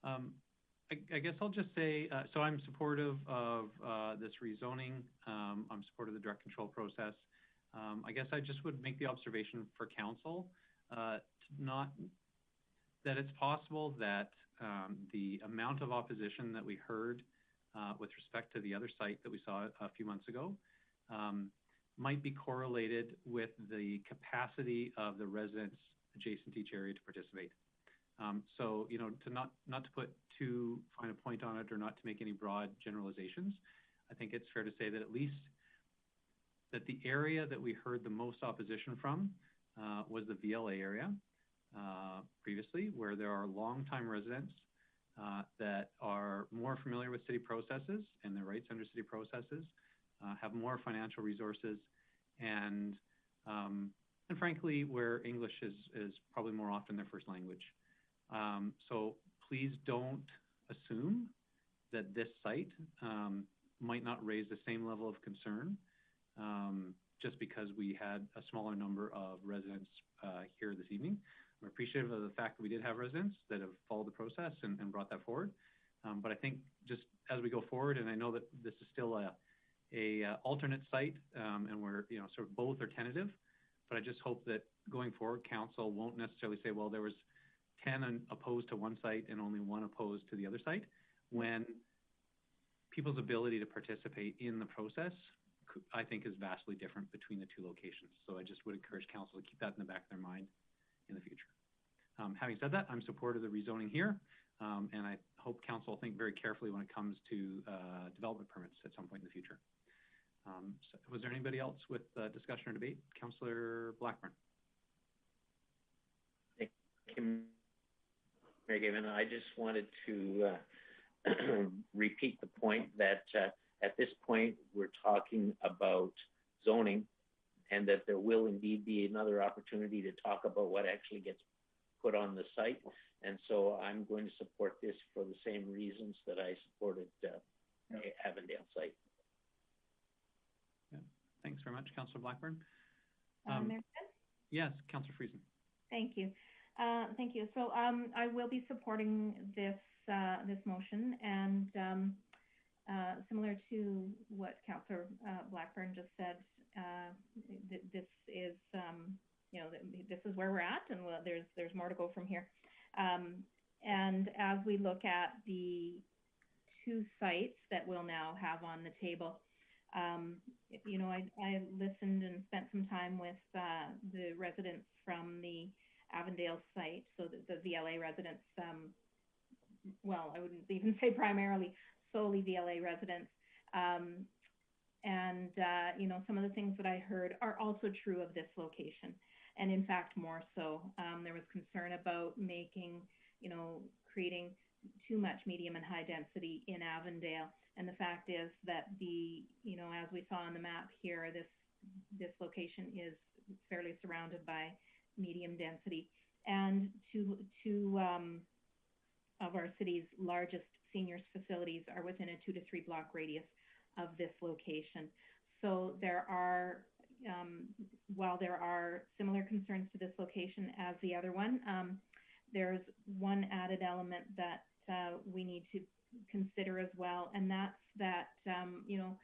I guess I'll just say, so I'm supportive of this rezoning. I'm supportive of the direct control process. I guess I just would make the observation for council, that it's possible that the amount of opposition that we heard with respect to the other site that we saw a few months ago might be correlated with the capacity of the residents adjacent to each area to participate. So, you know, not to put too fine a point on it or not to make any broad generalizations, I think it's fair to say that at least that the area that we heard the most opposition from was the VLA area previously, where there are longtime residents that are more familiar with city processes and their rights under city processes, have more financial resources, and frankly, where English is probably more often their first language. So please don't assume that this site might not raise the same level of concern just because we had a smaller number of residents here this evening. I'm appreciative of the fact that we did have residents that have followed the process and brought that forward. But I think just as we go forward, and I know that this is still a alternate site, and we're, you know, sort of both are tentative, but I just hope that going forward, council won't necessarily say, well, there was 10 opposed to one site and only 1 opposed to the other site, when people's ability to participate in the process, I think, is vastly different between the 2 locations. So I just would encourage council to keep that in the back of their mind in the future. Having said that, I'm supportive of the rezoning here, and I hope council will think very carefully when it comes to development permits at some point in the future. So was there anybody else with discussion or debate? Councillor Blackburn.
Thank you, Mayor Given. I just wanted to repeat the point that at this point we're talking about zoning, and that there will indeed be another opportunity to talk about what actually gets put on the site. And so I'm going to support this for the same reasons that I supported Avondale site.
Yeah. Thanks very much, Councillor Blackburn.
Mayor?
Yes, Councillor Friesen.
Thank you. Thank you. So I will be supporting this this motion, and similar to what Councillor Blackburn just said, this is you know, this is where we're at, and there's more to go from here. And as we look at the 2 sites that we'll now have on the table, you know, I listened and spent some time with the residents from the Avondale site, so that the VLA residents, well, I wouldn't even say primarily, solely VLA residents. You know, some of the things that I heard are also true of this location. And in fact, more so. There was concern about making, you know, creating too much medium and high density in Avondale. And the fact is that you know, as we saw on the map here, this location is fairly surrounded by medium density. And two of our city's largest seniors facilities are within a 2 to 3 block radius of this location. So there are, while there are similar concerns to this location as the other one, there's one added element that we need to consider as well, and that's that, you know,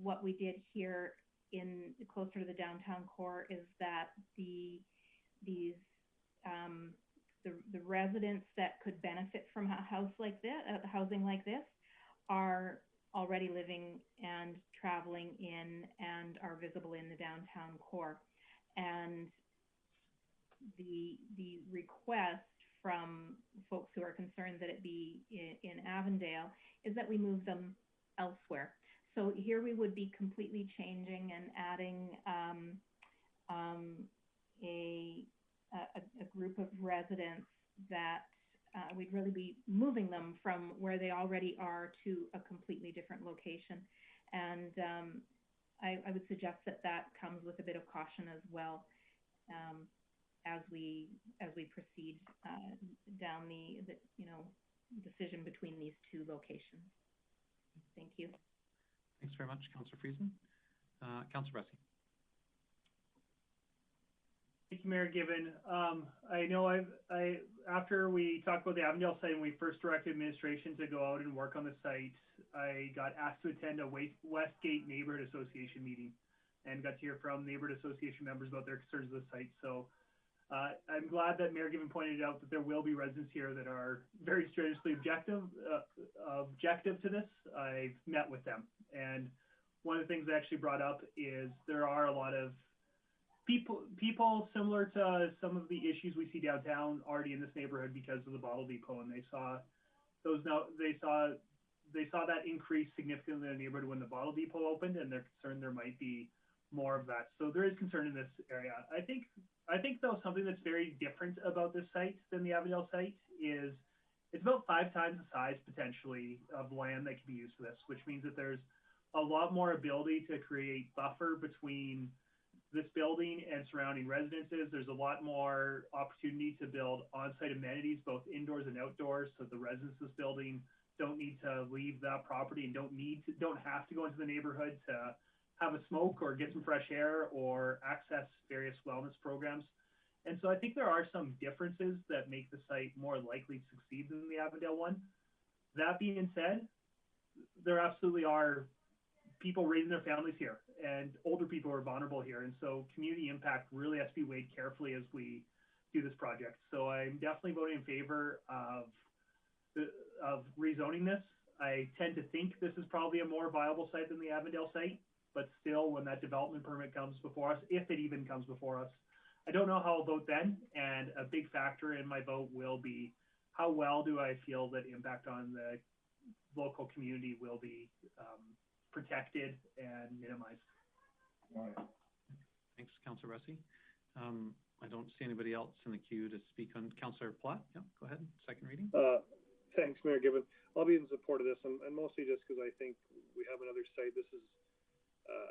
what we did here in closer to the downtown core is that the residents that could benefit from a house like this, housing like this, are already living and traveling in and are visible in the downtown core. And the request from folks who are concerned that it be in Avondale is that we move them elsewhere. So here we would be completely changing and adding a group of residents that we'd really be moving them from where they already are to a completely different location. And I would suggest that that comes with a bit of caution as well, as we proceed down the you know, decision between these two locations. Thank you.
Thanks very much, Councillor Friesen. Councillor Bressie.
Thank you, Mayor Given. I know after we talked about the Avondale site and we first directed administration to go out and work on the site, I got asked to attend a Westgate Neighborhood Association meeting and got to hear from Neighborhood Association members about their concerns of the site. So I'm glad that Mayor Given pointed out that there will be residents here that are very strenuously objective to this. I've met with them, and one of the things I actually brought up is there are a lot of people similar to some of the issues we see downtown already in this neighborhood because of the bottle depot, and they saw that increase significantly in the neighborhood when the bottle depot opened, and they're concerned there might be more of that. So there is concern in this area. I think though something that's very different about this site than the Avondale site is it's about 5 times the size potentially of land that can be used for this, which means that there's a lot more ability to create buffer between this building and surrounding residences. There's a lot more opportunity to build on-site amenities, both indoors and outdoors, so the residents of this building don't need to leave that property and don't have to go into the neighborhood to have a smoke or get some fresh air or access various wellness programs. And so I think there are some differences that make the site more likely to succeed than the Avondale one. That being said, there absolutely are people raising their families here, and older people are vulnerable here. And so community impact really has to be weighed carefully as we do this project. So I'm definitely voting in favor of rezoning this. I tend to think this is probably a more viable site than the Avondale site, but still, when that development permit comes before us, if it even comes before us, I don't know how I'll vote then. And a big factor in my vote will be how well do I feel that impact on the local community will be protected and minimized.
All right.
Thanks, Councillor Bressie. I don't see anybody else in the queue to speak on. Councillor Platt, yeah, go ahead, second reading.
Thanks, Mayor Given. I'll be in support of this, and mostly just because I think we have another site. This is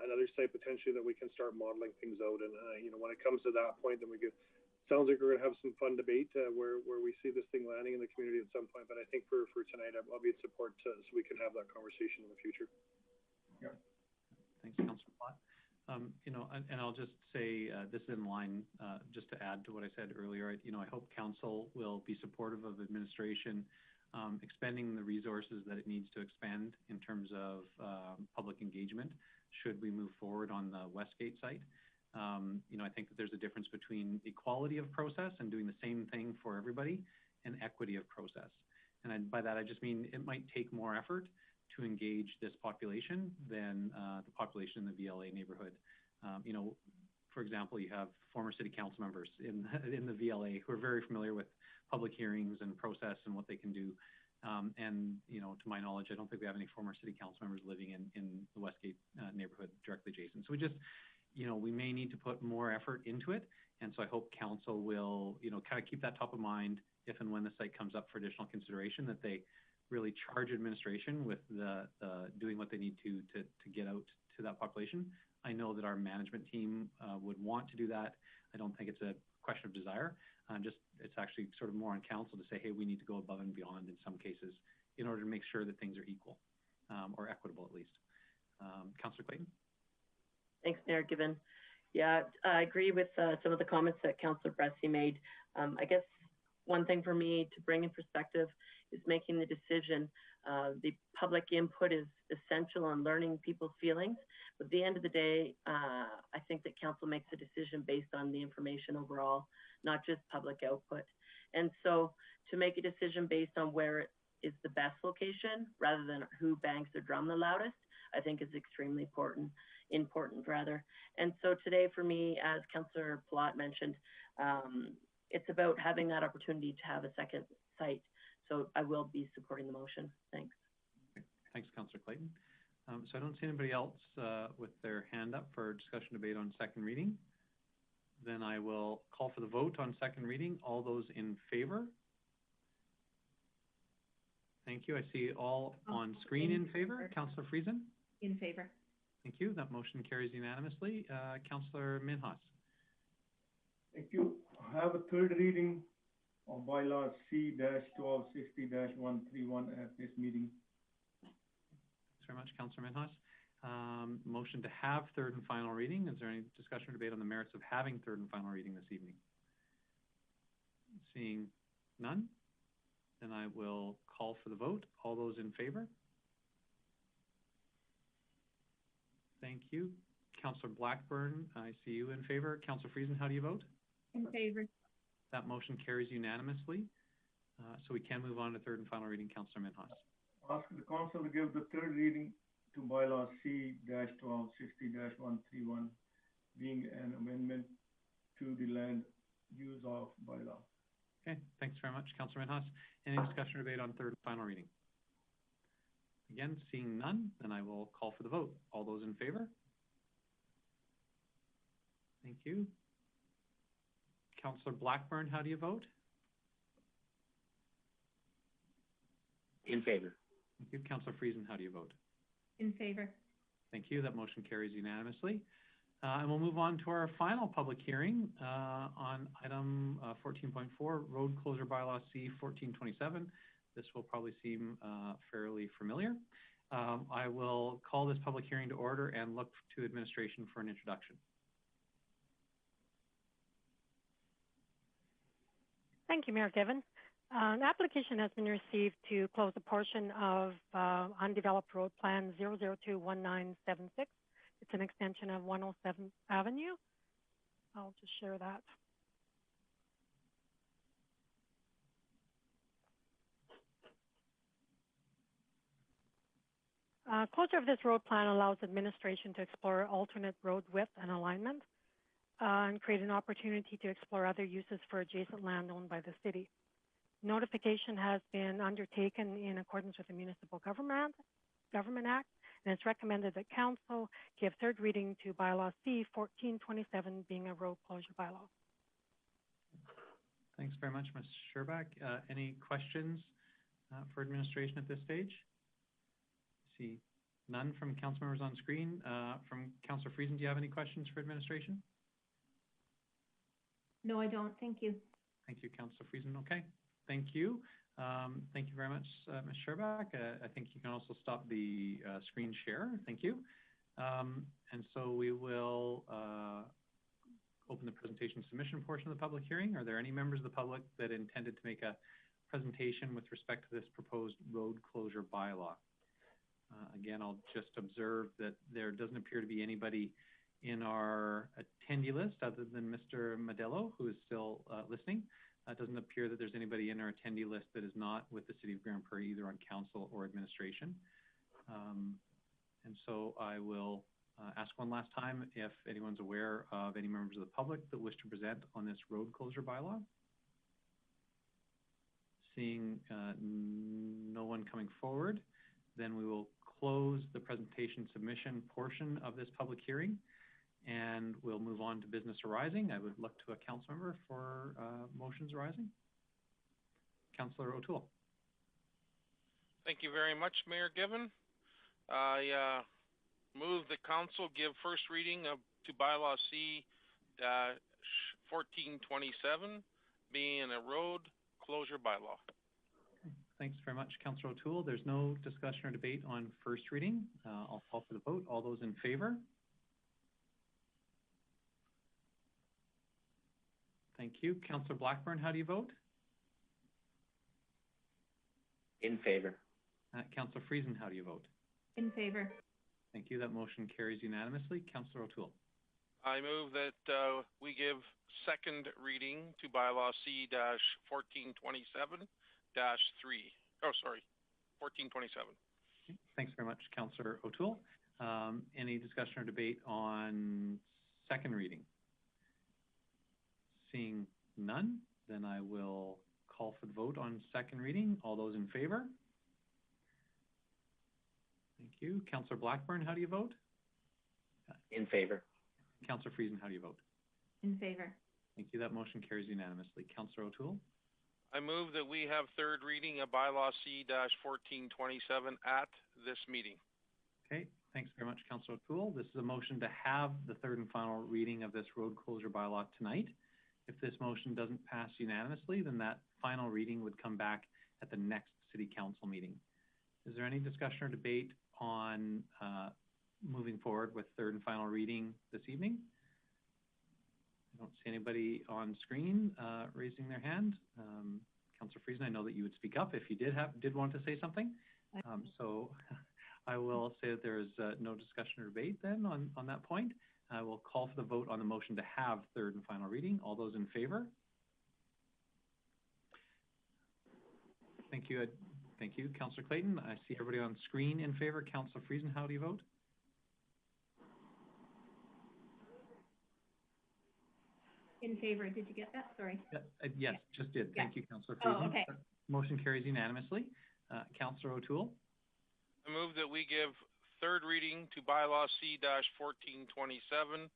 another site potentially that we can start modeling things out. And you know, when it comes to that point, then sounds like we're going to have some fun debate where we see this thing landing in the community at some point. But I think for tonight, I'll be in support so we can have that conversation in the future.
Yeah.
Thanks, Councillor Platt. You know, and I'll just say this is in line, just to add to what I said earlier. You know, I hope Council will be supportive of administration expending the resources that it needs to expend in terms of public engagement should we move forward on the Westgate site. You know, I think that there's a difference between equality of process and doing the same thing for everybody and equity of process. And by that, I just mean it might take more effort to engage this population than the population in the VLA neighborhood. You know, for example, you have former city council members in the VLA who are very familiar with public hearings and process and what they can do. And, you know, to my knowledge, I don't think we have any former city council members living in the Westgate neighborhood directly adjacent. So we just, you know, we may need to put more effort into it. And so I hope council will, you know, kind of keep that top of mind if and when the site comes up for additional consideration, that they really charge administration with the doing what they need to get out to that population. I know that our management team would want to do that. I don't think it's a question of desire. It's actually sort of more on council to say, hey, we need to go above and beyond in some cases in order to make sure that things are equal or equitable at least. Councillor Clayton?
Thanks, Mayor Given. Yeah, I agree with some of the comments that Councillor Bressie made. I guess one thing for me to bring in perspective is making the decision. The public input is essential in learning people's feelings. But at the end of the day, I think that council makes a decision based on the information overall, not just public output. And so to make a decision based on where it is the best location rather than who bangs the drum the loudest, I think is extremely important. And so today for me, as Councillor Plott mentioned, it's about having that opportunity to have a second site. So I will be supporting the motion. Thanks.
Okay. Thanks, Councillor Clayton. So I don't see anybody else with their hand up for discussion debate on second reading. Then I will call for the vote on second reading. All those in favor? Thank you. I see all on screen in favor. Councillor Friesen?
In favor.
Thank you. That motion carries unanimously. Councillor Minhas?
Thank you. I have a third reading of bylaws C-1260-131 at this meeting.
Thanks very much, Councillor Minhas. Motion to have third and final reading. Is there any discussion or debate on the merits of having third and final reading this evening? Seeing none, then I will call for the vote. All those in favor? Thank you. Councillor Blackburn, I see you in favor. Councillor Friesen, how do you vote?
In favor.
That motion carries unanimously. So we can move on to third and final reading. Councillor Minhas.
Ask the council to give the third reading to bylaw C-1260-131, being an amendment to the land use of bylaw.
Okay, thanks very much, Councillor Minhas. Any discussion or debate on third and final reading? Again, seeing none, then I will call for the vote. All those in favor? Thank you. Councillor Blackburn, how do you vote?
In favor.
Thank you. Councillor Friesen, how do you vote?
In favor.
Thank you. That motion carries unanimously. And we'll move on to our final public hearing on item 14.4, Road Closure Bylaw C-1427. This will probably seem fairly familiar. I will call this public hearing to order and look to administration for an introduction.
Thank you, Mayor Given. An application has been received to close a portion of undeveloped road plan 0021976. It's an extension of 107th Avenue. I'll just share that. Closure of this road plan allows administration to explore alternate road width and alignment and create an opportunity to explore other uses for adjacent land owned by the city. Notification has been undertaken in accordance with the Municipal Government Act, and it's recommended that Council give third reading to Bylaw C-1427, being a road closure bylaw.
Thanks very much, Ms. Sherbach. Any questions for administration at this stage? See none from council members on screen. From Councillor Friesen, do you have any questions for administration?
No, I don't. Thank you.
Thank you, Councillor Friesen. Okay, thank you. Thank you very much, Ms. Sherbach. I think you can also stop the screen share. Thank you. And so we will open the presentation submission portion of the public hearing. Are there any members of the public that intended to make a presentation with respect to this proposed road closure bylaw? Again, I'll just observe that there doesn't appear to be anybody in our attendee list other than Mr. Modelo, who is still listening. It doesn't appear that there's anybody in our attendee list that is not with the City of Grande Prairie, either on council or administration. And so I will ask one last time if anyone's aware of any members of the public that wish to present on this road closure bylaw. Seeing no one coming forward, then we will close the presentation submission portion of this public hearing, and we'll move on to business arising. I would look to a council member for motions arising. Councillor O'Toole.
Thank you very much, Mayor Given. I move the council give first reading to bylaw C-1427, being a road closure bylaw.
Thanks very much, Councillor O'Toole. There's no discussion or debate on first reading. I'll call for the vote. All those in favor? Thank you. Councillor Blackburn, how do you vote?
In favor.
Councillor Friesen, how do you vote?
In favor.
Thank you. That motion carries unanimously. Councillor O'Toole.
I move that we give second reading to bylaw C-1427-3. Oh, sorry, 1427.
Thanks very much, Councillor O'Toole. Any discussion or debate on second reading? Seeing none, then I will call for the vote on second reading. All those in favor? Thank you. Councillor Blackburn, how do you vote?
In favor.
Councillor Friesen, how do you vote?
In favor.
Thank you. That motion carries unanimously. Councillor O'Toole?
I move that we have third reading of bylaw C-1427 at this meeting.
Okay, thanks very much, Councillor O'Toole. This is a motion to have the third and final reading of this road closure bylaw tonight. If this motion doesn't pass unanimously, then that final reading would come back at the next City Council meeting. Is there any discussion or debate on moving forward with third and final reading this evening? I don't see anybody on screen raising their hand. Councillor Friesen, I know that you would speak up if you did want to say something. So I will say that there is no discussion or debate then on that point. I will call for the vote on the motion to have third and final reading. All those in favor? Thank you. Thank you, Councillor Clayton. I see everybody on screen in favor. Councillor Friesen, how do you vote?
In favor. Did you get that? Sorry.
Yes, just did.
Yeah.
Thank you, Councillor Friesen.
Oh, okay.
Motion carries unanimously. Councillor O'Toole?
I move that we give third reading to bylaw C-1427,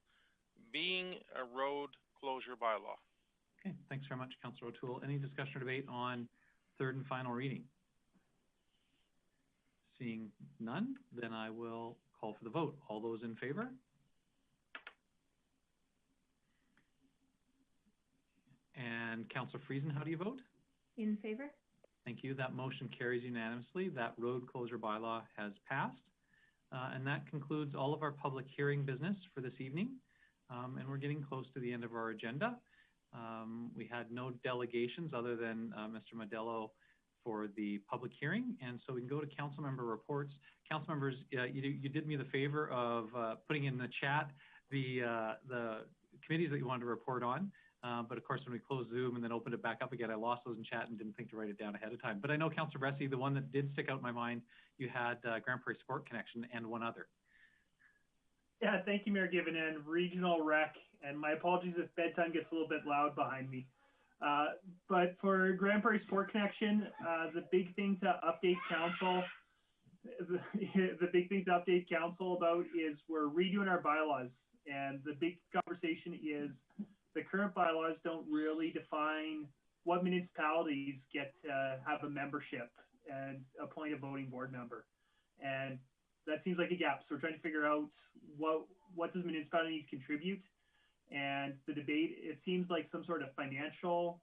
being a road closure bylaw.
Okay, thanks very much, Councillor O'Toole. Any discussion or debate on third and final reading? Seeing none, then I will call for the vote. All those in favor? And Councillor Friesen, how do you vote?
In favor.
Thank you. That motion carries unanimously. That road closure bylaw has passed. And that concludes all of our public hearing business for this evening. And we're getting close to the end of our agenda. We had no delegations other than Mr. Modello for the public hearing. And so we can go to council member reports. Council members, you did me the favor of putting in the chat the committees that you wanted to report on. But of course, when we closed Zoom and then opened it back up again, I lost those in chat and didn't think to write it down ahead of time. But I know, Councillor Bressie, the one that did stick out in my mind, you had Grande Prairie Sport Connection and one other.
Yeah, thank you, Mayor Given, and Regional Rec. And my apologies if bedtime gets a little bit loud behind me. But for Grande Prairie Sport Connection, the big thing to update council, about is we're redoing our bylaws. And the big conversation is the current bylaws don't really define what municipalities get to have a membership and appoint a voting board member. And that seems like a gap. So we're trying to figure out what does municipalities contribute. And the debate, it seems like some sort of financial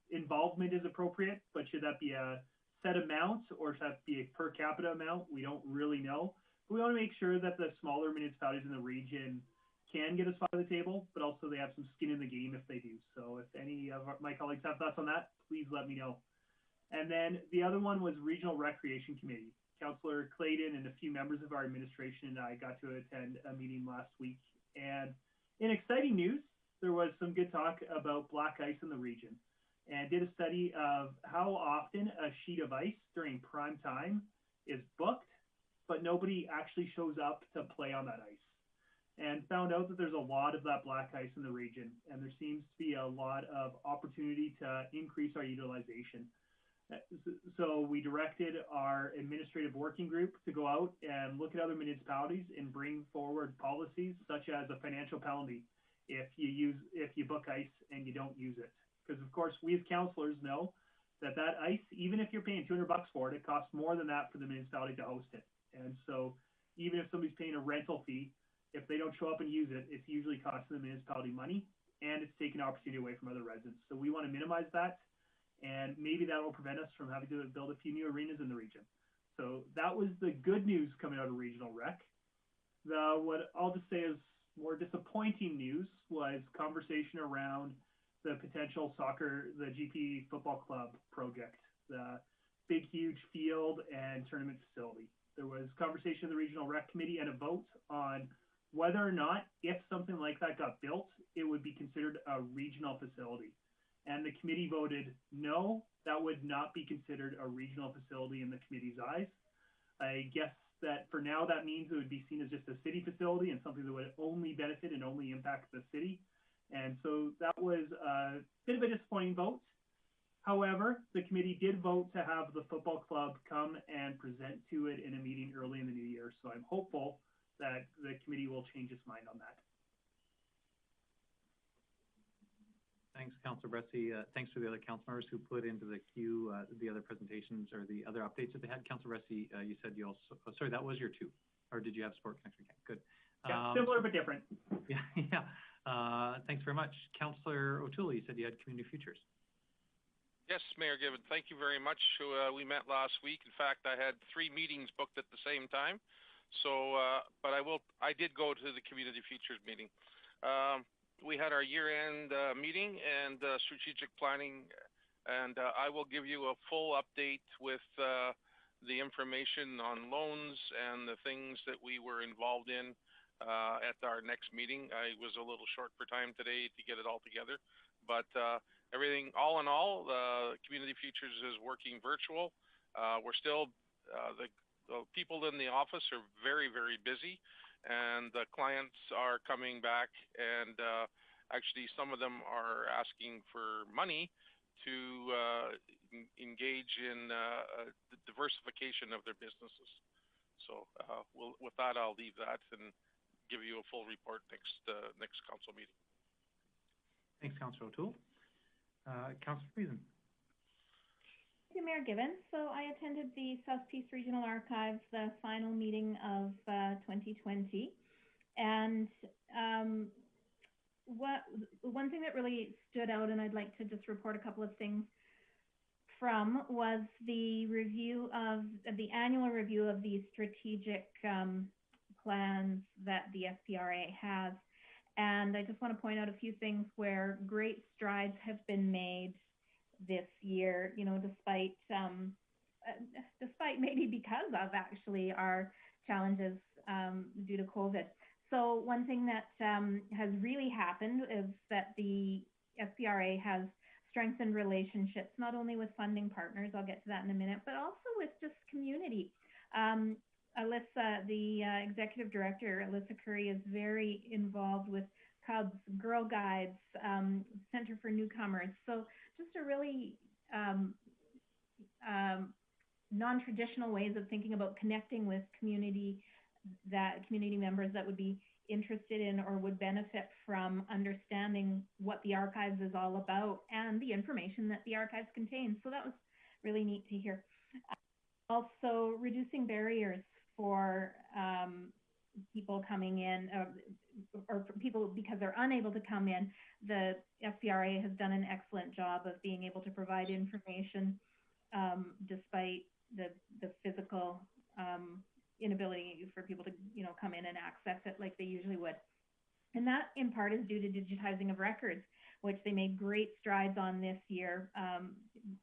involvement is appropriate, but should that be a set amount or should that be a per capita amount? We don't really know. But we want to make sure that the smaller municipalities in the region can get a spot at the table, but also they have some skin in the game if they do. So if any of my colleagues have thoughts on that, please let me know. And then the other one was Regional Recreation Committee. Councillor Clayton and a few members of our administration and I got to attend a meeting last week. And in exciting news, there was some good talk about black ice in the region and did a study of how often a sheet of ice during prime time is booked but nobody actually shows up to play on that ice. And found out that there's a lot of that black ice in the region, and there seems to be a lot of opportunity to increase our utilization. So we directed our administrative working group to go out and look at other municipalities and bring forward policies such as a financial penalty if you book ice and you don't use it. Because of course we as councillors know that ice, even if you're paying $200 for it, it costs more than that for the municipality to host it. And so even if somebody's paying a rental fee, if they don't show up and use it, it's usually costing the municipality money, and it's taking opportunity away from other residents. So we want to minimize that, and maybe that will prevent us from having to build a few new arenas in the region. So that was the good news coming out of regional rec. What I'll just say is more disappointing news was conversation around the potential the GP football club project, the big, huge field and tournament facility. There was conversation in the regional rec committee and a vote on whether or not, if something like that got built, it would be considered a regional facility. And the committee voted no, that would not be considered a regional facility in the committee's eyes. I guess that for now, that means it would be seen as just a city facility and something that would only benefit and only impact the city. And so that was a bit of a disappointing vote. However, the committee did vote to have the football club come and present to it in a meeting early in the new year. So I'm hopeful that the committee will change its mind on that.
Thanks, Councillor Bressie. Thanks to the other council members who put into the queue the other presentations or the other updates that they had. Councillor Bressie, you said you also, sorry, that was your two, or did you have Sport Connection? Good.
Yeah, similar but different.
Yeah. Thanks very much. Councillor O'Toole, you said you had Community Futures.
Yes, Mayor Given, thank you very much. We met last week. In fact, I had 3 meetings booked at the same time. So, but I did go to the Community Futures meeting. We had our year-end meeting and strategic planning, and I will give you a full update with the information on loans and the things that we were involved in at our next meeting. I was a little short for time today to get it all together, but everything, all in all, Community Futures is working virtual. We're still, the people in the office are very, very busy, and the clients are coming back, and actually some of them are asking for money to engage in the diversification of their businesses. So with that, I'll leave that and give you a full report next council meeting.
Thanks, Councillor O'Toole. Councillor Friesen.
Thank you, Mayor Given. So I attended the South Peace Regional Archives, the final meeting of 2020. And one thing that really stood out, and I'd like to just report a couple of things from, was the annual review of the strategic plans that the SPRA has. And I just want to point out a few things where great strides have been made this year, you know, despite maybe because of actually our challenges due to COVID. So one thing that has really happened is that the SPRA has strengthened relationships, not only with funding partners, I'll get to that in a minute, but also with just community. Alyssa, the executive director, Alyssa Curry, is very involved with Cubs, Girl Guides, Center for Newcomers. So just a really non-traditional ways of thinking about connecting with community members that would be interested in or would benefit from understanding what the archives is all about and the information that the archives contain. So that was really neat to hear. Also, reducing barriers for people coming in, or for people because they're unable to come in. The SPRA has done an excellent job of being able to provide information despite the physical inability for people to, you know, come in and access it like they usually would. And that in part is due to digitizing of records, which they made great strides on this year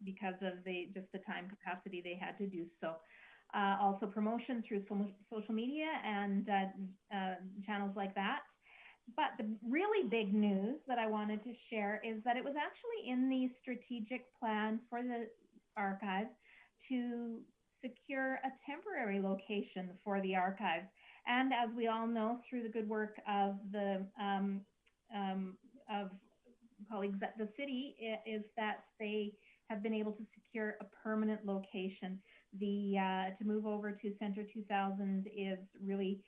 because of just the time capacity they had to do so. Also promotion through social media and channels like that. But the really big news that I wanted to share is that it was actually in the strategic plan for the archive to secure a temporary location for the archives. And as we all know, through the good work of the of colleagues at the city, is that they have been able to secure a permanent location. To move over to Centre 2000 is really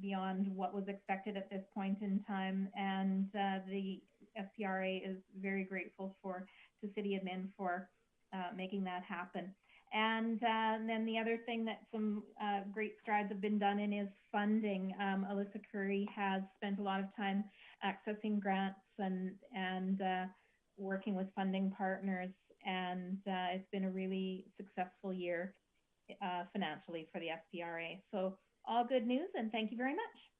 beyond what was expected at this point in time, and the SPRA is very grateful to City Admin for making that happen. And then the other thing that some great strides have been done in is funding. Alyssa Curry has spent a lot of time accessing grants and working with funding partners, and it's been a really successful year financially for the SPRA. So all good news, and thank you very much.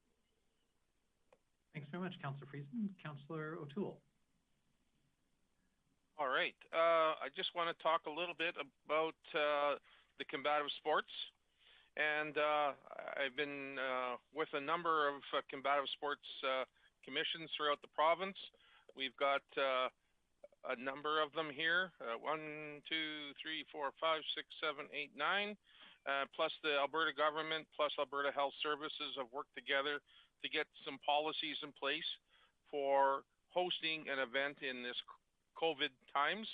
Thanks very much, Councillor Friesen. Councillor O'Toole.
All right. I just want to talk a little bit about the combative sports. And I've been with a number of combative sports commissions throughout the province. We've got a number of them here, 1, 2, 3, 4, 5, 6, 7, 8, 9, plus the Alberta government, plus Alberta Health Services have worked together to get some policies in place for hosting an event in this COVID times.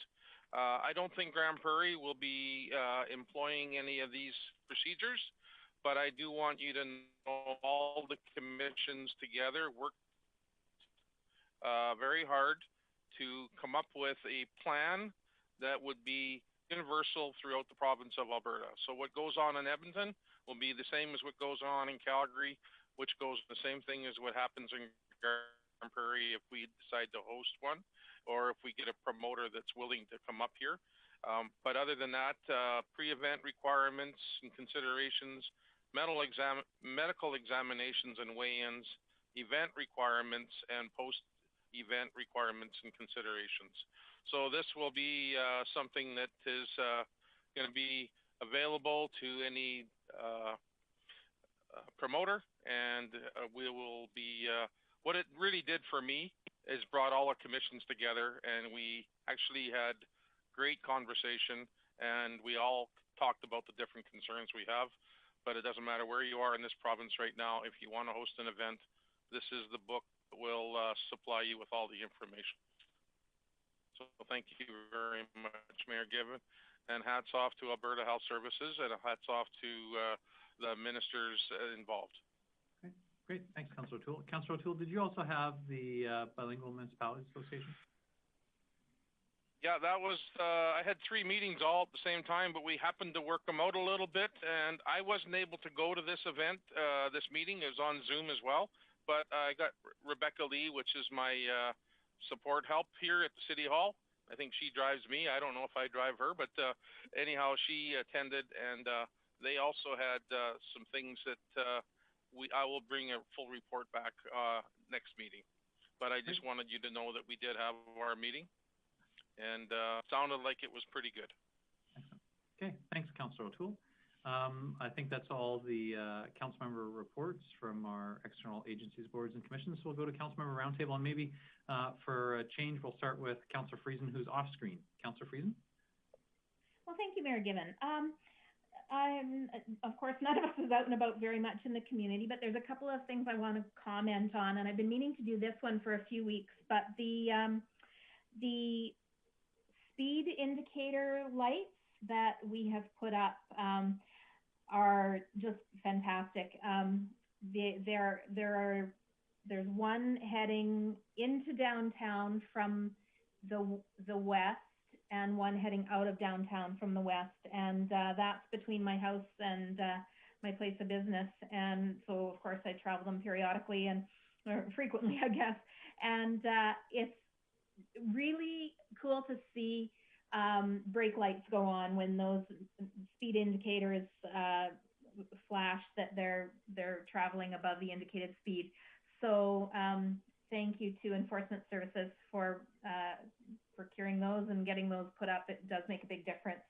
I don't think Grande Prairie will be employing any of these procedures, but I do want you to know all the commissions together worked very hard to come up with a plan that would be universal throughout the province of Alberta. So what goes on in Edmonton will be the same as what goes on in Calgary, which goes the same thing as what happens in Grande Prairie if we decide to host one, or if we get a promoter that's willing to come up here. But other than that, pre-event requirements and considerations, medical examinations and weigh-ins, event requirements, and post-event requirements and considerations. So this will be something that is going to be available to any promoter, and we will be, what it really did for me is brought all our commissions together, and we actually had great conversation, and we all talked about the different concerns we have. But it doesn't matter where you are in this province right now. If you want to host an event, this is the book that will supply you with all the information. So thank you very much, Mayor Given, and hats off to Alberta Health Services, and hats off to the ministers involved.
Okay, great. Thanks, Councillor O'Toole. Councillor O'Toole, did you also have the Bilingual Municipalities Association?
Yeah, that was, I had 3 meetings all at the same time, but we happened to work them out a little bit, and I wasn't able to go to this event, this meeting. It was on Zoom as well, but I got Rebecca Lee, which is my support help here at the City Hall. I think she drives me. I don't know if I drive her, but anyhow, she attended, and they also had some things that I will bring a full report back next meeting. But I just wanted you to know that we did have our meeting, and sounded like it was pretty good.
Excellent. Okay, thanks, Councillor O'Toole. I think that's all the council member reports from our external agencies, boards, and commissions. So we'll go to council member roundtable, and maybe for a change, we'll start with Councillor Friesen, who's off screen. Councillor Friesen?
Well, thank you, Mayor Given. Of course, none of us is out and about very much in the community, but there's a couple of things I want to comment on, and I've been meaning to do this one for a few weeks, but the speed indicator lights that we have put up are just fantastic. There's one heading into downtown from the west, and one heading out of downtown from the west, and that's between my house and my place of business. And so, of course, I travel them periodically or frequently, I guess. And it's really cool to see brake lights go on when those speed indicators flash that they're traveling above the indicated speed. So thank you to Enforcement Services for procuring those and getting those put up. It does make a big difference.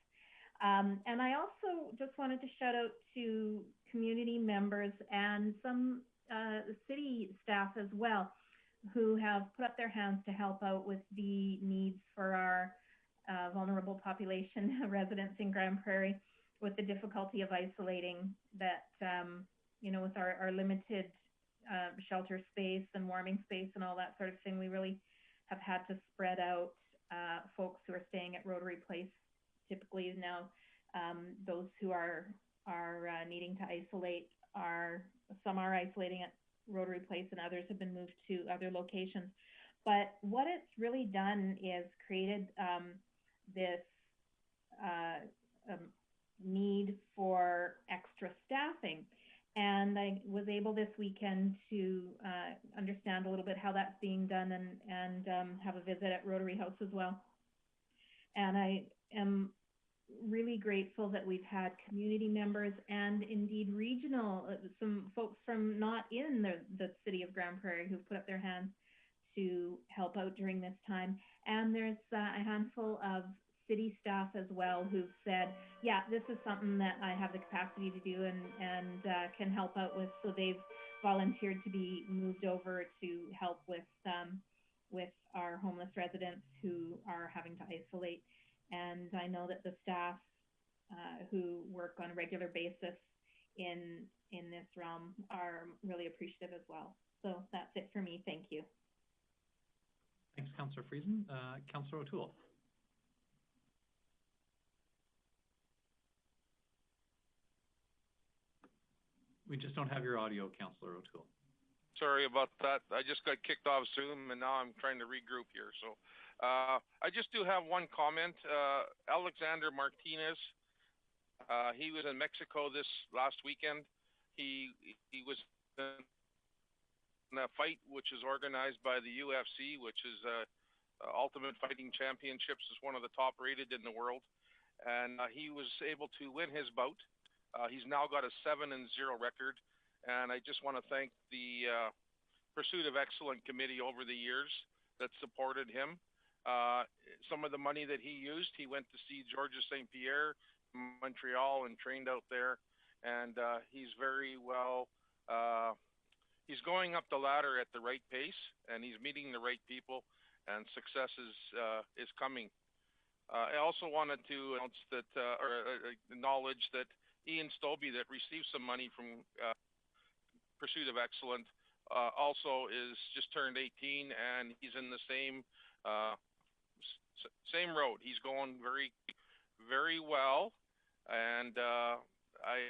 And I also just wanted to shout out to community members and some city staff as well, who have put up their hands to help out with the needs for our vulnerable population residents in Grande Prairie. with the difficulty of isolating that, you know, with our limited shelter space and warming space and all that sort of thing, we really have had to spread out folks who are staying at Rotary Place. Typically now, those who are needing to isolate some are isolating at Rotary Place and others have been moved to other locations. But what it's really done is created this need for extra staffing. And I was able this weekend to understand a little bit how that's being done and have a visit at Rotary House as well. And I am really grateful that we've had community members and indeed regional, some folks from not in the city of Grande Prairie who've put up their hands to help out during this time. And there's a handful of city staff as well who've said, yeah, this is something that I have the capacity to do and can help out with. So they've volunteered to be moved over to help with our homeless residents who are having to isolate. And I know that the staff who work on a regular basis in this realm are really appreciative as well. So that's it for me. Thank you.
Thanks, Councillor Friesen. Councillor O'Toole. We just don't have your audio, Councillor O'Toole.
Sorry about that. I just got kicked off Zoom, and now I'm trying to regroup here. So I just do have one comment. Alexander Martinez, he was in Mexico this last weekend. He was in a fight which is organized by the UFC, which is Ultimate Fighting Championships, is one of the top rated in the world. And he was able to win his bout. He's now got a 7-0 record. And I just want to thank the Pursuit of Excellence Committee over the years that supported him. Some of the money that he used, he went to see Georges St. Pierre in Montreal and trained out there. And he's very well, he's going up the ladder at the right pace, and he's meeting the right people, and success is coming. I also wanted to announce that, acknowledge that Ian Stobie, that received some money from Pursuit of Excellence, also is just turned 18, and he's in the same road. He's going very, very well, and I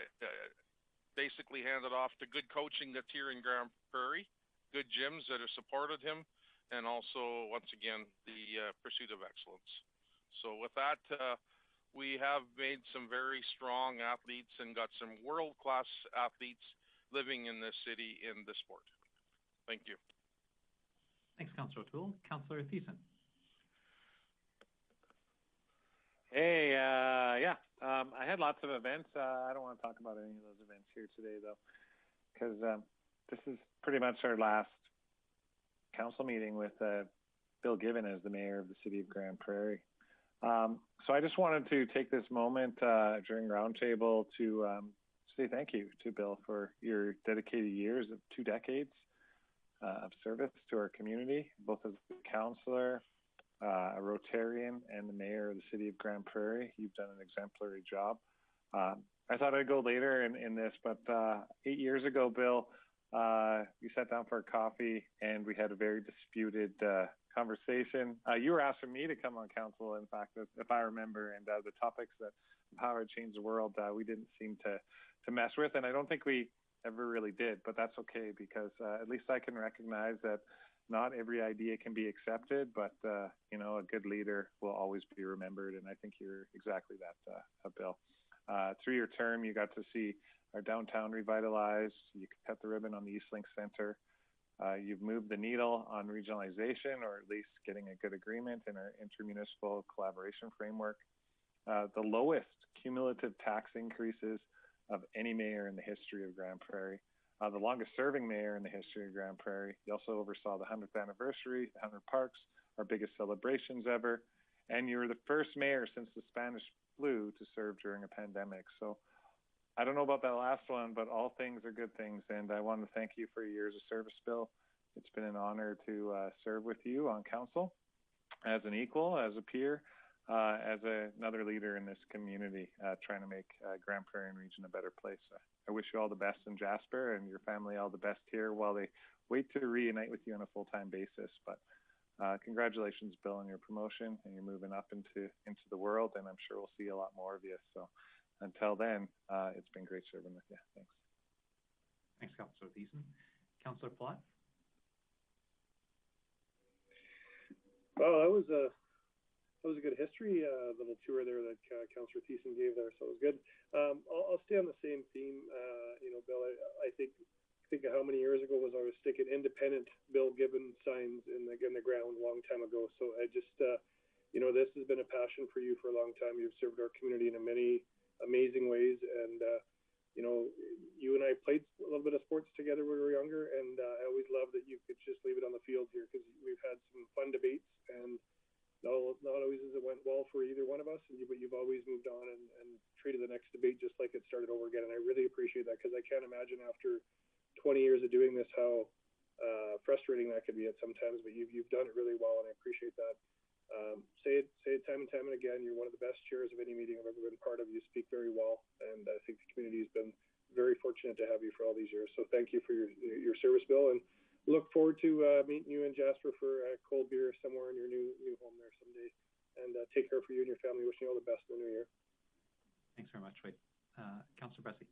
basically handed off to good coaching that's here in Grande Prairie, good gyms that have supported him, and also, once again, the Pursuit of Excellence. So with that, we have made some very strong athletes and got some world-class athletes living in this city in the sport. Thank you.
Thanks, Councillor O'Toole. Councillor Thiessen.
Hey, I had lots of events. I don't want to talk about any of those events here today, though, because this is pretty much our last council meeting with Bill Given as the mayor of the city of Grande Prairie. So I just wanted to take this moment during Roundtable to say thank you to Bill for your dedicated years of 2 decades of service to our community, both as a councillor, a Rotarian, and the mayor of the city of Grande Prairie. You've done an exemplary job. I thought I'd go later in this, but 8 years ago, Bill, we sat down for a coffee and we had a very disputed conversation. You were asking me to come on council, in fact, if I remember, and the topics that how it changed the world, we didn't seem to mess with, and I don't think we ever really did, but that's okay, because at least I can recognize that not every idea can be accepted, but you know, a good leader will always be remembered, and I think you're exactly that, Bill. Through your term, you got to see our downtown revitalized. You cut the ribbon on the Eastlink Center. You've moved the needle on regionalization, or at least getting a good agreement in our intermunicipal collaboration framework. The lowest cumulative tax increases of any mayor in the history of Grande Prairie. The longest serving mayor in the history of Grande Prairie. You also oversaw the 100th anniversary, the 100 Parks, our biggest celebrations ever. And you were the first mayor since the Spanish flu to serve during a pandemic. So I don't know about that last one, but all things are good things. And I want to thank you for your years of service, Bill. It's been an honor to serve with you on council as an equal, as a peer. as another leader in this community, trying to make Grande Prairie and region a better place. I wish you all the best in Jasper and your family all the best here while they wait to reunite with you on a full-time basis. But congratulations, Bill, on your promotion, and you're moving up into the world, and I'm sure we'll see a lot more of you. So until then, it's been great serving with you. Thanks.
Thanks, Councillor Thiessen. Councillor Plott?
Well, that was a good history little tour there that Councillor Thiessen gave there, so it was good. I'll stay on the same theme. Bill, I think of how many years ago I was sticking independent Bill Gibbon signs in the ground a long time ago. So I just, this has been a passion for you for a long time. You've served our community in many amazing ways, and you and I played a little bit of sports together when we were younger, and I always loved that you could just leave it on the field here, because we've had some fun debates, and not always has it went well for either one of us, but you've always moved on and treated the next debate just like it started over again, and I really appreciate that, because I can't imagine after 20 years of doing this how frustrating that could be at sometimes, but you've done it really well, and I appreciate that. Say it time and time and again, you're one of the best chairs of any meeting I've ever been part of. You speak very well, and I think the community has been very fortunate to have you for all these years. So thank you for your service, Bill, and look forward to meeting you in Jasper for a cold beer somewhere in your new home there someday. And take care for you and your family. Wishing you all the best in the new year.
Thanks very much, Wade. Councillor Bessie.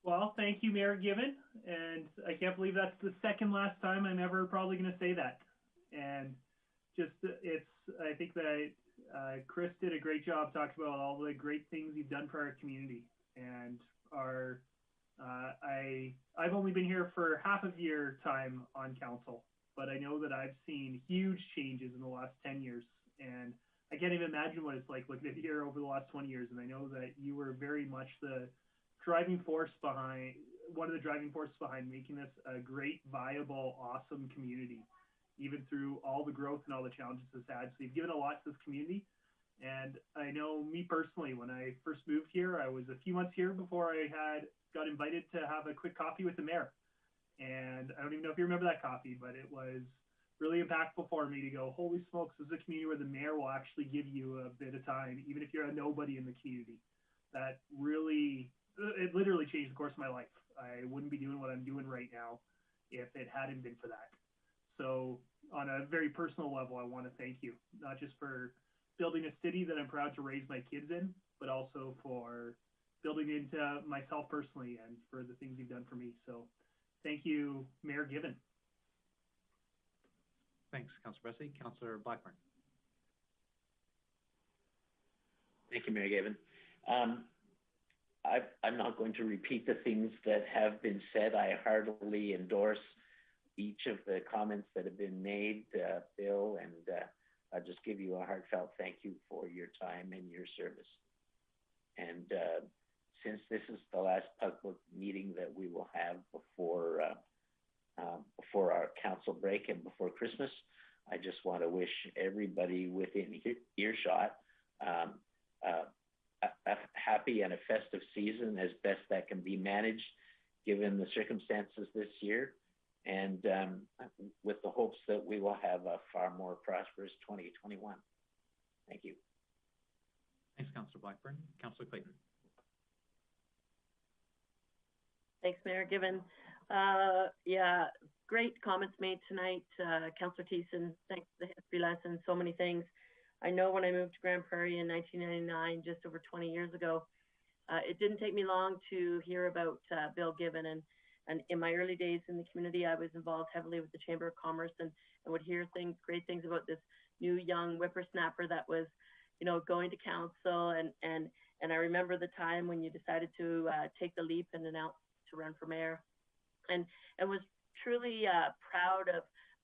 Well, thank you, Mayor Given, and I can't believe that's the second last time I'm ever probably going to say that. And I think that Chris did a great job talking about all the great things you've done for our community. And I've only been here for half of your time on council, but I know that I've seen huge changes in the last 10 years. And I can't even imagine what it's like looking at here over the last 20 years. And I know that you were very much one of the driving forces behind making this a great, viable, awesome community, even through all the growth and all the challenges it's had. So you've given a lot to this community. And I know me personally, when I first moved here, I was a few months here before I got invited to have a quick coffee with the mayor. And I don't even know if you remember that coffee, but it was really impactful for me to go, holy smokes, this is a community where the mayor will actually give you a bit of time, even if you're a nobody in the community. That really, it literally changed the course of my life. I wouldn't be doing what I'm doing right now if it hadn't been for that. So on a very personal level, I want to thank you, not just for building a city that I'm proud to raise my kids in, but also for building into myself personally and for the things you've done for me. So thank you, Mayor Given.
Thanks, Councillor Bessie. Councillor Blackburn.
Thank you, Mayor Given. I'm not going to repeat the things that have been said. I heartily endorse each of the comments that have been made, Bill, and I'll just give you a heartfelt thank you for your time and your service. And since this is the last public meeting that we will have before our council break and before Christmas, I just want to wish everybody within earshot a happy and a festive season as best that can be managed given the circumstances this year, and with the hopes that we will have a far more prosperous 2021. Thank you.
Thanks, Councillor Blackburn. Councillor Clayton.
Thanks, Mayor Given. Great comments made tonight. Councillor Thiessen, thanks for the history lesson, so many things. I know when I moved to Grande Prairie in 1999, just over 20 years ago, it didn't take me long to hear about Bill Given. And in my early days in the community, I was involved heavily with the Chamber of Commerce and would hear great things about this new young whippersnapper that was, going to council. And I remember the time when you decided to take the leap and announce to run for mayor, and was truly proud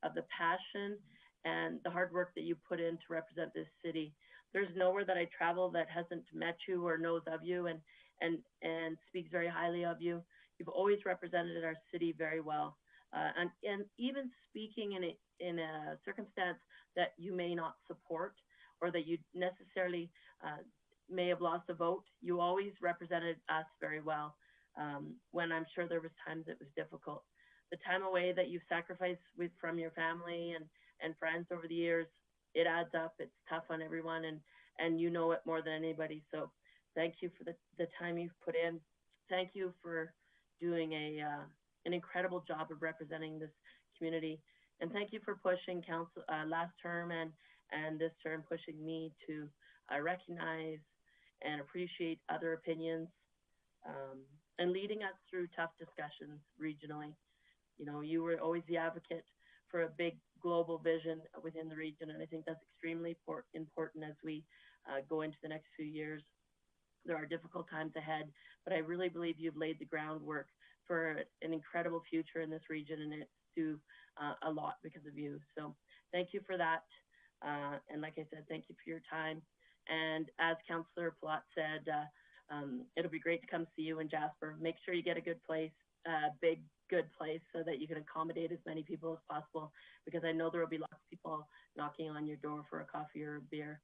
of the passion and the hard work that you put in to represent this city. There's nowhere that I travel that hasn't met you or knows of you and speaks very highly of you. You've always represented our city very well. And even speaking in a circumstance that you may not support or that you necessarily may have lost a vote, you always represented us very well when I'm sure there was times it was difficult. The time away that you've sacrificed from your family and friends over the years it adds up. It's tough on everyone, and you know it more than anybody. So thank you for the time you've put in. Thank you for doing an incredible job of representing this community. And thank you for pushing council last term and this term, pushing me to recognize and appreciate other opinions, and leading us through tough discussions regionally. You know, you were always the advocate for a big global vision within the region, and I think that's extremely important as we go into the next few years. There are difficult times ahead, but I really believe you've laid the groundwork for an incredible future in this region, and it's due a lot because of you. So thank you for that. And like I said, thank you for your time. And as Councillor Palat said, it'll be great to come see you in Jasper. Make sure you get a good place, big, good place, so that you can accommodate as many people as possible, because I know there will be lots of people knocking on your door for a coffee or a beer.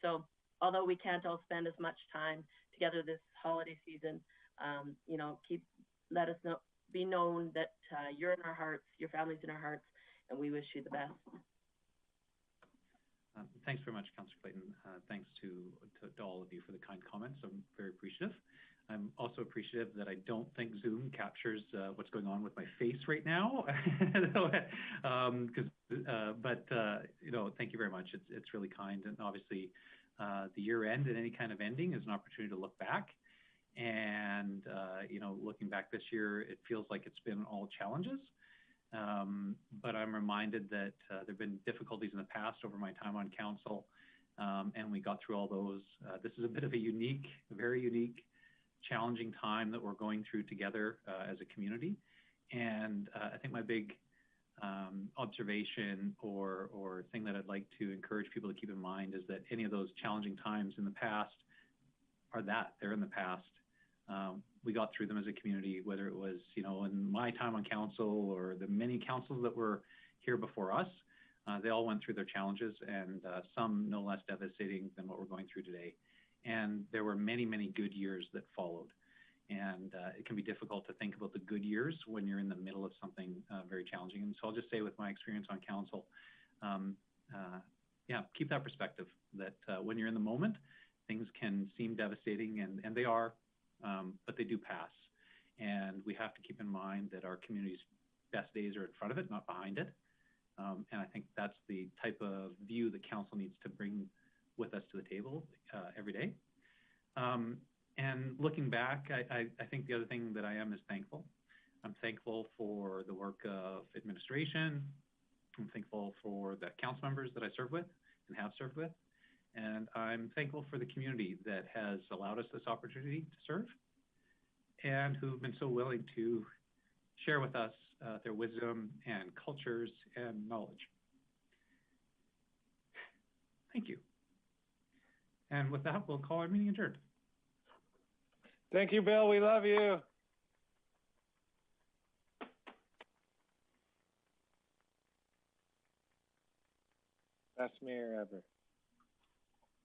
So although we can't all spend as much time together this holiday season, you know, let us know, be known that you're in our hearts, your family's in our hearts, and we wish you the best.
Thanks very much, Councillor Clayton. Thanks to all of you for the kind comments. I'm very appreciative. I'm also appreciative that I don't think Zoom captures what's going on with my face right now. But you know, thank you very much. It's really kind. And obviously, the year end and any kind of ending is an opportunity to look back. And you know, looking back this year, it feels like it's been all challenges. But I'm reminded that there have been difficulties in the past over my time on council, and we got through all those. This is a bit of a unique, very unique, challenging time that we're going through together as a community. And I think my big observation or thing that I'd like to encourage people to keep in mind is that any of those challenging times in the past they're in the past. We got through them as a community, whether it was, you know, in my time on council or the many councils that were here before us. They all went through their challenges, and some no less devastating than what we're going through today. And there were many, many good years that followed. And it can be difficult to think about the good years when you're in the middle of something very challenging. And so I'll just say, with my experience on council, yeah, keep that perspective that when you're in the moment, things can seem devastating, and they are, but they do pass. And we have to keep in mind that our community's best days are in front of it, not behind it. And I think that's the type of view that council needs to bring with us to the table every day. And looking back, I think the other thing that I am is thankful. I'm thankful for the work of administration. I'm thankful for the council members that I serve with and have served with. And I'm thankful for the community that has allowed us this opportunity to serve and who've been so willing to share with us their wisdom and cultures and knowledge. Thank you. And with that, we'll call our meeting adjourned.
Thank you, Bill. We love you. Best mayor ever.